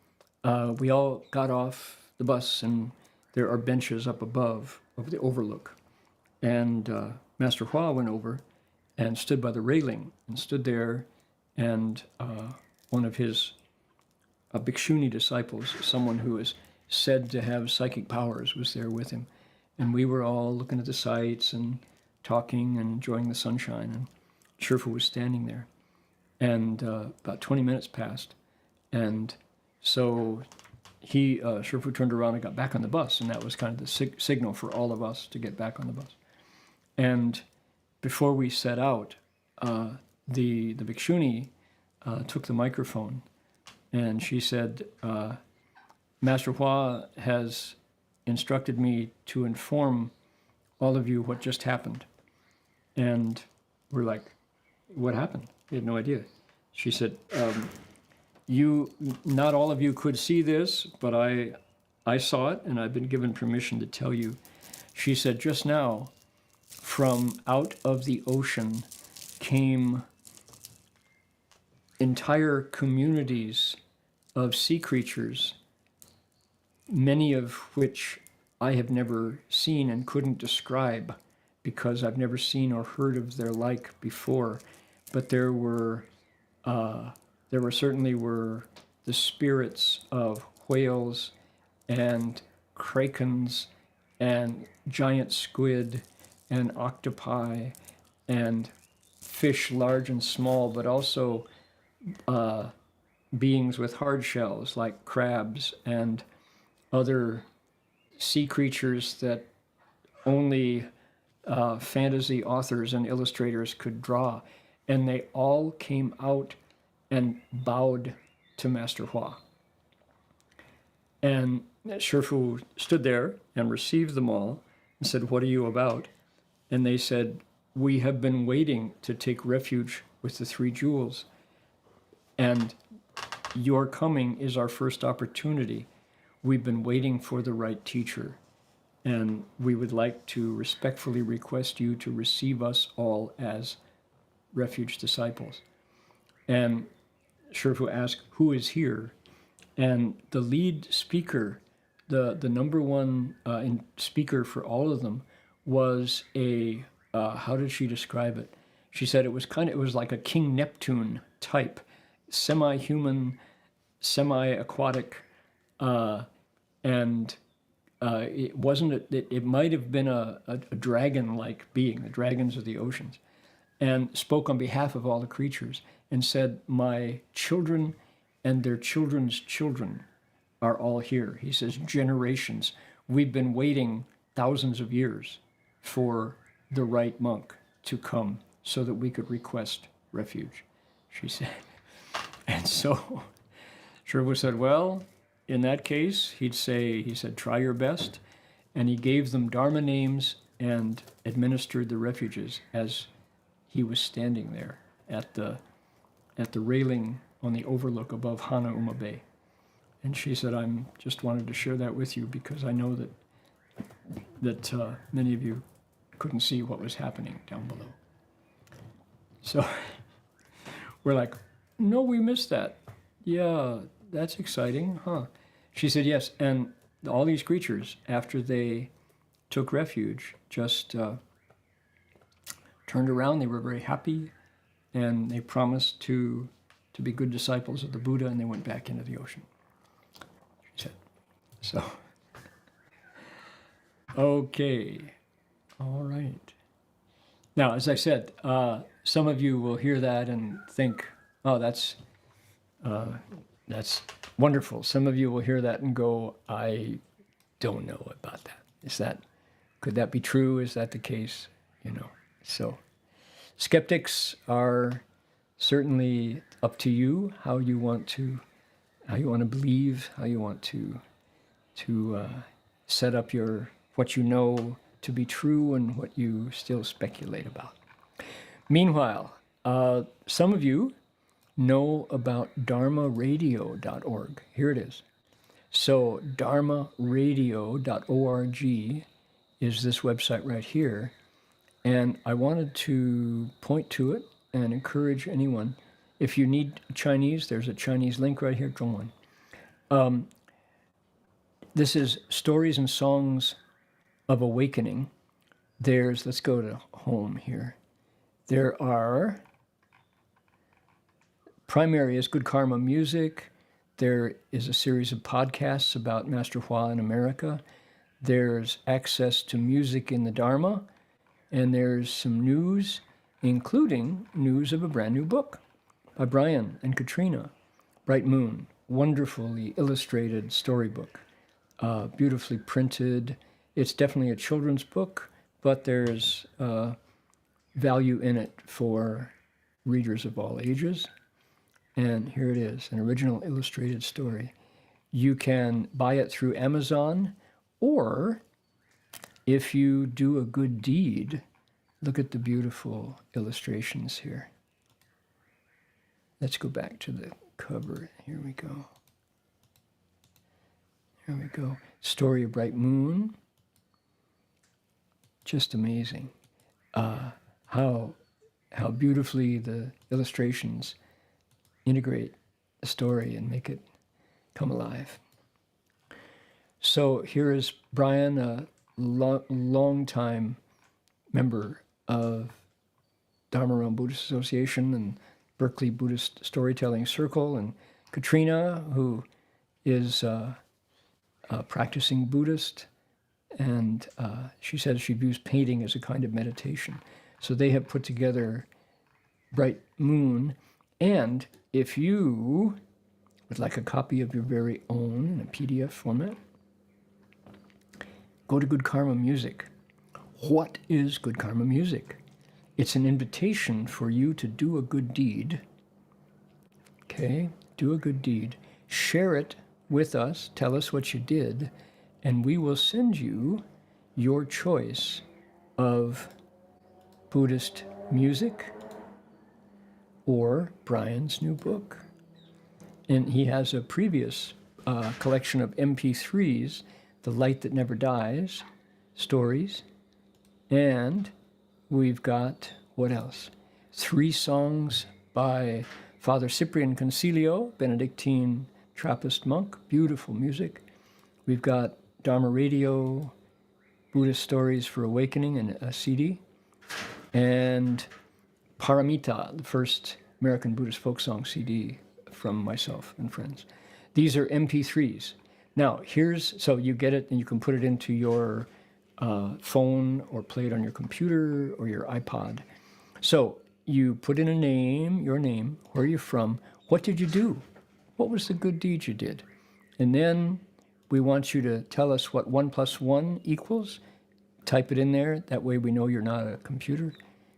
we all got off the bus, and there are benches up above over the overlook. And Master Hua went over and stood by the railing and stood there, and one of his Bhikshuni disciples, someone who is said to have psychic powers, was there with him. And we were all looking at the sights and talking and enjoying the sunshine, and Shifu was standing there. And about 20 minutes passed, and so Shifu turned around and got back on the bus, and that was kind of the signal for all of us to get back on the bus. And before we set out, the Bhikshuni took the microphone, and she said, Master Hua has instructed me to inform all of you what just happened. And we're like, what happened? We had no idea. She said, not all of you could see this, but I saw it, and I've been given permission to tell you. She said, just now, from out of the ocean came entire communities of sea creatures, many of which I have never seen and couldn't describe because I've never seen or heard of their like before. But there certainly were the spirits of whales and krakens and giant squid and octopi and fish large and small, but also beings with hard shells like crabs and other sea creatures that only fantasy authors and illustrators could draw. And they all came out and bowed to Master Hua. And Shifu stood there and received them all and said, what are you about? And they said, we have been waiting to take refuge with the three jewels, and your coming is our first opportunity. We've been waiting for the right teacher, and we would like to respectfully request you to receive us all as refuge disciples. And Shifu asked, who is here? And the lead speaker, the number one speaker for all of them, was a, how did she describe it? She said it was like a King Neptune type, semi-human, semi-aquatic, and it might have been a dragon-like being, the dragons of the oceans, and spoke on behalf of all the creatures and said, my children and their children's children are all here. He says, generations. We've been waiting thousands of years for the right monk to come so that we could request refuge, she said. And so Shifu said, well, in that case, he said, try your best. And he gave them Dharma names and administered the refuges as he was standing there at the railing on the overlook above Hanauma Bay. And she said, I'm just wanted to share that with you because I know that many of you couldn't see what was happening down below. So we're like, no, we missed that. Yeah, that's exciting, huh? She said, yes, and all these creatures, after they took refuge, just turned around. They were very happy, and they promised to be good disciples of the Buddha, and they went back into the ocean. She said. So, okay, all right. Now, as I said, some of you will hear that and think, "Oh, that's wonderful." Some of you will hear that and go, "I don't know about that. Could that be true? Is that the case?" So skeptics are certainly up to you, how you want to believe, how you want to set up what you know to be true and what you still speculate about. Meanwhile, some of you know about dharmaradio.org. Here it is. So dharmaradio.org is this website right here. And I wanted to point to it and encourage anyone. If you need Chinese, there's a Chinese link right here, Zhongwen. This is Stories and Songs of Awakening. Let's go to home here. There are, primary is Good Karma Music. There is a series of podcasts about Master Hua in America. There's access to music in the Dharma. And there's some news, including news of a brand new book by Brian and Katrina, Bright Moon, wonderfully illustrated storybook, beautifully printed. It's definitely a children's book, but there's value in it for readers of all ages. And here it is, an original illustrated story. You can buy it through Amazon, or if you do a good deed, look at the beautiful illustrations here. Let's go back to the cover. Here we go. Here we go. Story of Bright Moon. Just amazing. How beautifully the illustrations integrate the story and make it come alive. So here is Brian, a long-time member of Dharma Realm Buddhist Association and Berkeley Buddhist Storytelling Circle, and Katrina, who is a practicing Buddhist, and she says she views painting as a kind of meditation. So they have put together Bright Moon, and if you would like a copy of your very own in a PDF format, go to Good Karma Music. What is Good Karma Music? It's an invitation for you to do a good deed. Okay, do a good deed. Share it with us. Tell us what you did, and we will send you your choice of Buddhist music or Brian's new book. And he has a previous collection of MP3s, The Light That Never Dies, stories. And we've got, what else? 3 songs by Father Cyprian Concilio, Benedictine Trappist monk, beautiful music. We've got Dharma Radio, Buddhist Stories for Awakening, and a CD. And Paramita, the first American Buddhist folk song CD from myself and friends. These are MP3s. Now, so you get it and you can put it into your phone or play it on your computer or your iPod. So you put in your name, where you're from, what did you do? What was the good deed you did? And then we want you to tell us what 1 + 1 equals. Type it in there. That way we know you're not a computer,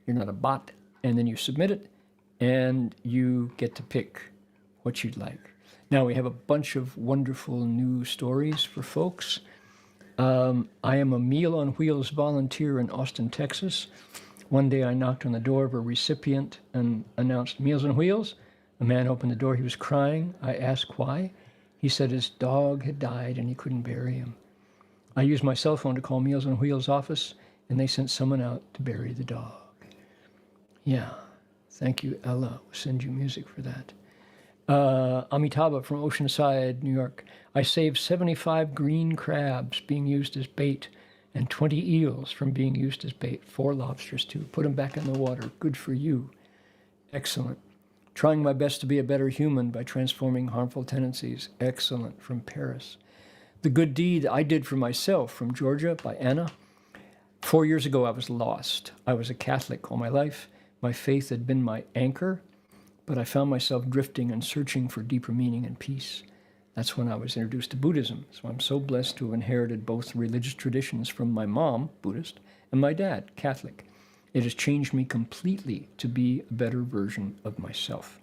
you're not a bot. And then you submit it, and you get to pick what you'd like. Now, we have a bunch of wonderful new stories for folks. I am a Meal on Wheels volunteer in Austin, Texas. One day I knocked on the door of a recipient and announced Meals on Wheels. A man opened the door. He was crying. I asked why. He said his dog had died and he couldn't bury him. I used my cell phone to call Meals on Wheels office, and they sent someone out to bury the dog. Yeah, thank you, Ella. We'll send you music for that. Amitabha from Oceanside, New York. I saved 75 green crabs being used as bait and 20 eels from being used as bait. 4 lobsters, too. Put them back in the water. Good for you. Excellent. Trying my best to be a better human by transforming harmful tendencies. Excellent. From Paris. The good deed I did for myself from Georgia by Anna. 4 years ago, I was lost. I was a Catholic all my life. My faith had been my anchor, but I found myself drifting and searching for deeper meaning and peace. That's when I was introduced to Buddhism. So I'm so blessed to have inherited both religious traditions from my mom, Buddhist, and my dad, Catholic. It has changed me completely to be a better version of myself.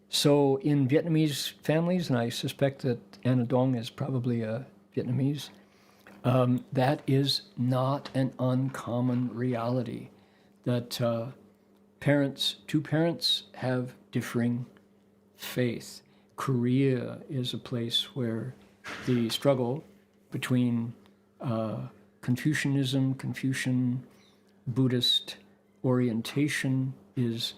So in Vietnamese families, and I suspect that Anna Dong is probably a Vietnamese, that is not an uncommon reality, that two parents have differing faith. Korea is a place where the struggle between Confucian, Buddhist orientation is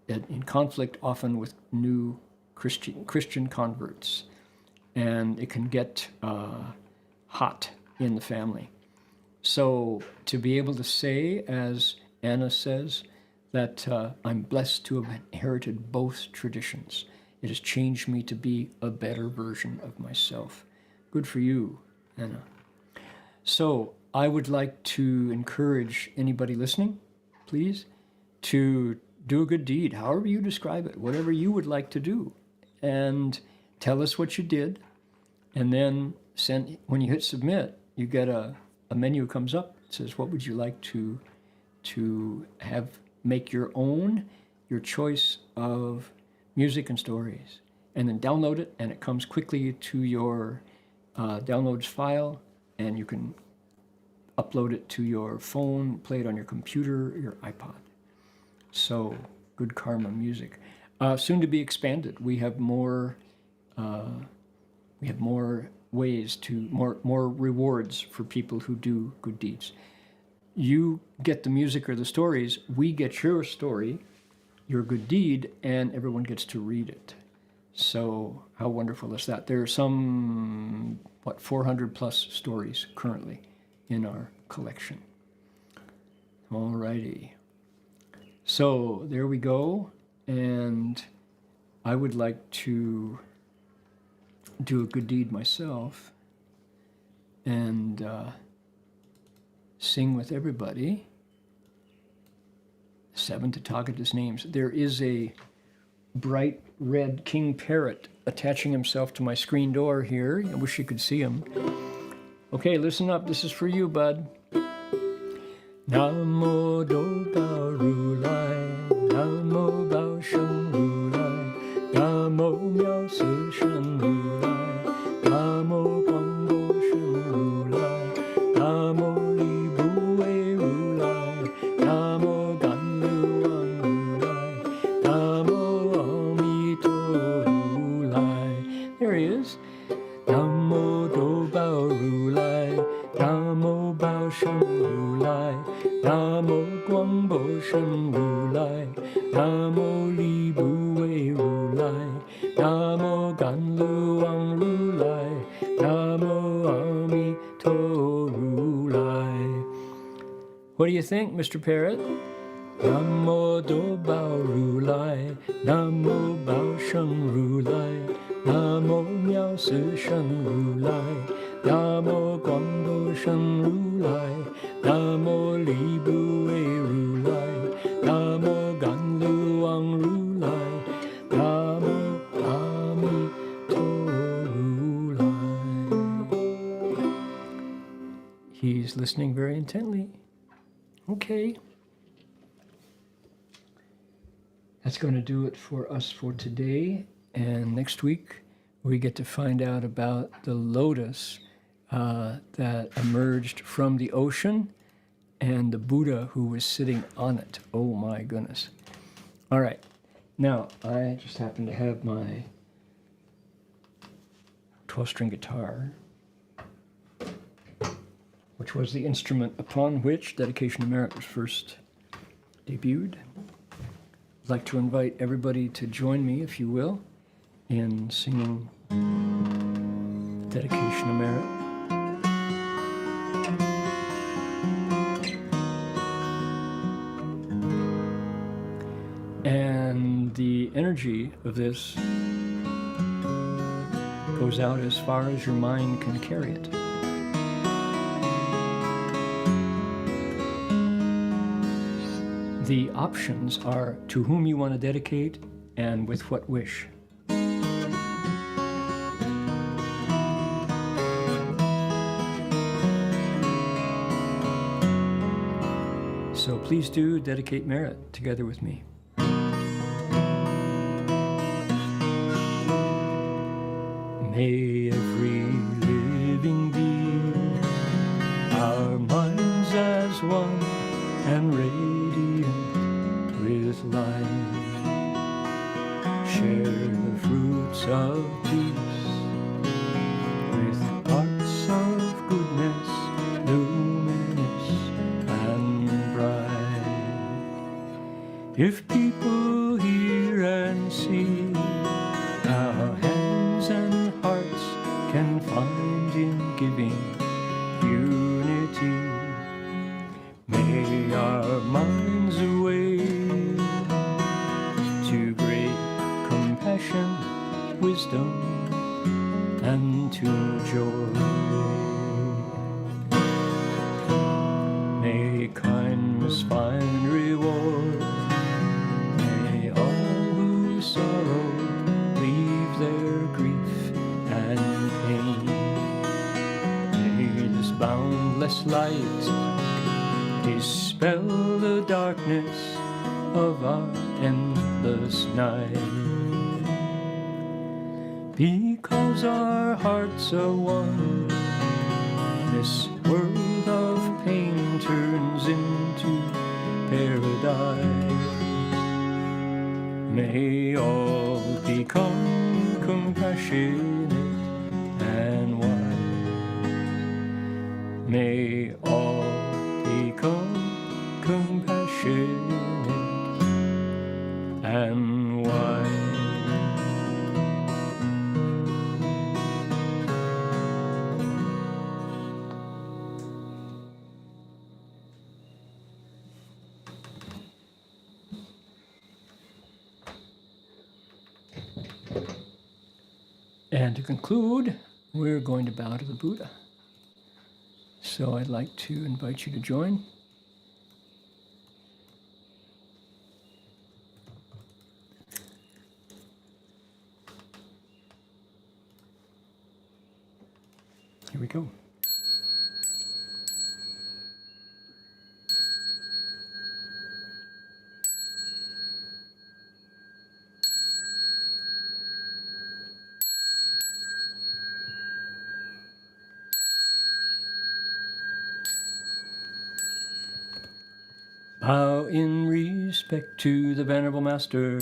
in conflict often with new Christian converts, and it can get hot in the family. So to be able to say, as Anna says, that I'm blessed to have inherited both traditions. It has changed me to be a better version of myself. Good for you, Anna. So I would like to encourage anybody listening, please, to do a good deed, however you describe it, whatever you would like to do, and tell us what you did, and then when you hit submit, you get a menu comes up. It says, what would you like to have make your choice of music and stories, and then download it, and it comes quickly to your downloads file, and you can upload it to your phone, play it on your computer, your iPod. So, good karma music. Soon to be expanded. We have more ways to, more rewards for people who do good deeds. You get the music or the stories, we get your story, your good deed, and everyone gets to read it. So how wonderful is that? There are some, 400 plus stories currently in our collection. All righty. So there we go. And I would like to do a good deed myself and sing with everybody 7 Tathagata's names. There is a bright red king parrot attaching himself to my screen door here. I wish you could see him. Okay, listen up. This is for you, bud. Namo Do Bao Ru Lai, Namo Bao Shen Ru Lai, Namo Miao Si Shen Ru Lai, Namo Guang Bo Shen Ru Lai, Namo Li Bu Wei Ru Lai, Namo Gan Lu Wang Ru Lai, Namo Amito Ru Lai. There he is. Namo Do Bao Ru Lai, Namo Bao Shen Ru Lai, Namo Guang Bo Shen Ru Lai, Namo Li Bu Wei Ru Lai, Namo Gan Lu Wang Ru Lai, Namo Amito Ru Lai. What do you think, Mr. Parrot? Namo Do Bao Ru Lai, Namo Bao Shen Ru Lai, Namo Miao Si Shen Ru Lai, Namo Guang Bo Shen Ru Lai, Namo Li Bu Wei Ru Lai, Namo Gan Lu Wang Ru Lai, Namo Amito Ru Lai. He's listening very intently. Okay. That's going to do it for us for today. And next week, we get to find out about the lotus that emerged from the ocean and the Buddha who was sitting on it. Oh my goodness. All right. Now, I just happen to have my 12-string guitar, which was the instrument upon which Dedication to Merit was first debuted. I'd like to invite everybody to join me, if you will, in singing Dedication of Merit. And the energy of this goes out as far as your mind can carry it. The options are to whom you want to dedicate and with what wish. So please do dedicate merit together with me. May every living being, our minds as one and radiant with light, share the fruits of peace with hearts of goodness, luminous and bright. If people hear and see our hands and hearts can find in giving unity, may our minds awake to great compassion, wisdom, and to joy. May kindness find reward. May all who sorrow leave their grief and pain. May this boundless light dispel the darkness of our endless night. Because our hearts are one, this world of pain turns into paradise. May all become compassionate and wise. May all become compassionate and wise. And to conclude, we're going to bow to the Buddha. So I'd like to invite you to join. Here we go. Bow in respect to the Venerable Master.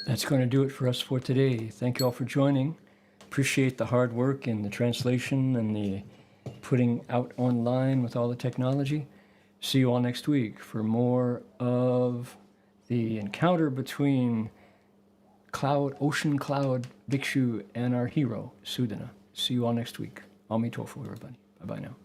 That's going to do it for us for today. Thank you all for joining. Appreciate the hard work in the translation and the putting out online with all the technology. See you all next week for more of the encounter between ocean cloud Bhikshu and our hero, Sudana. See you all next week. Amitofo, everybody. Bye-bye now.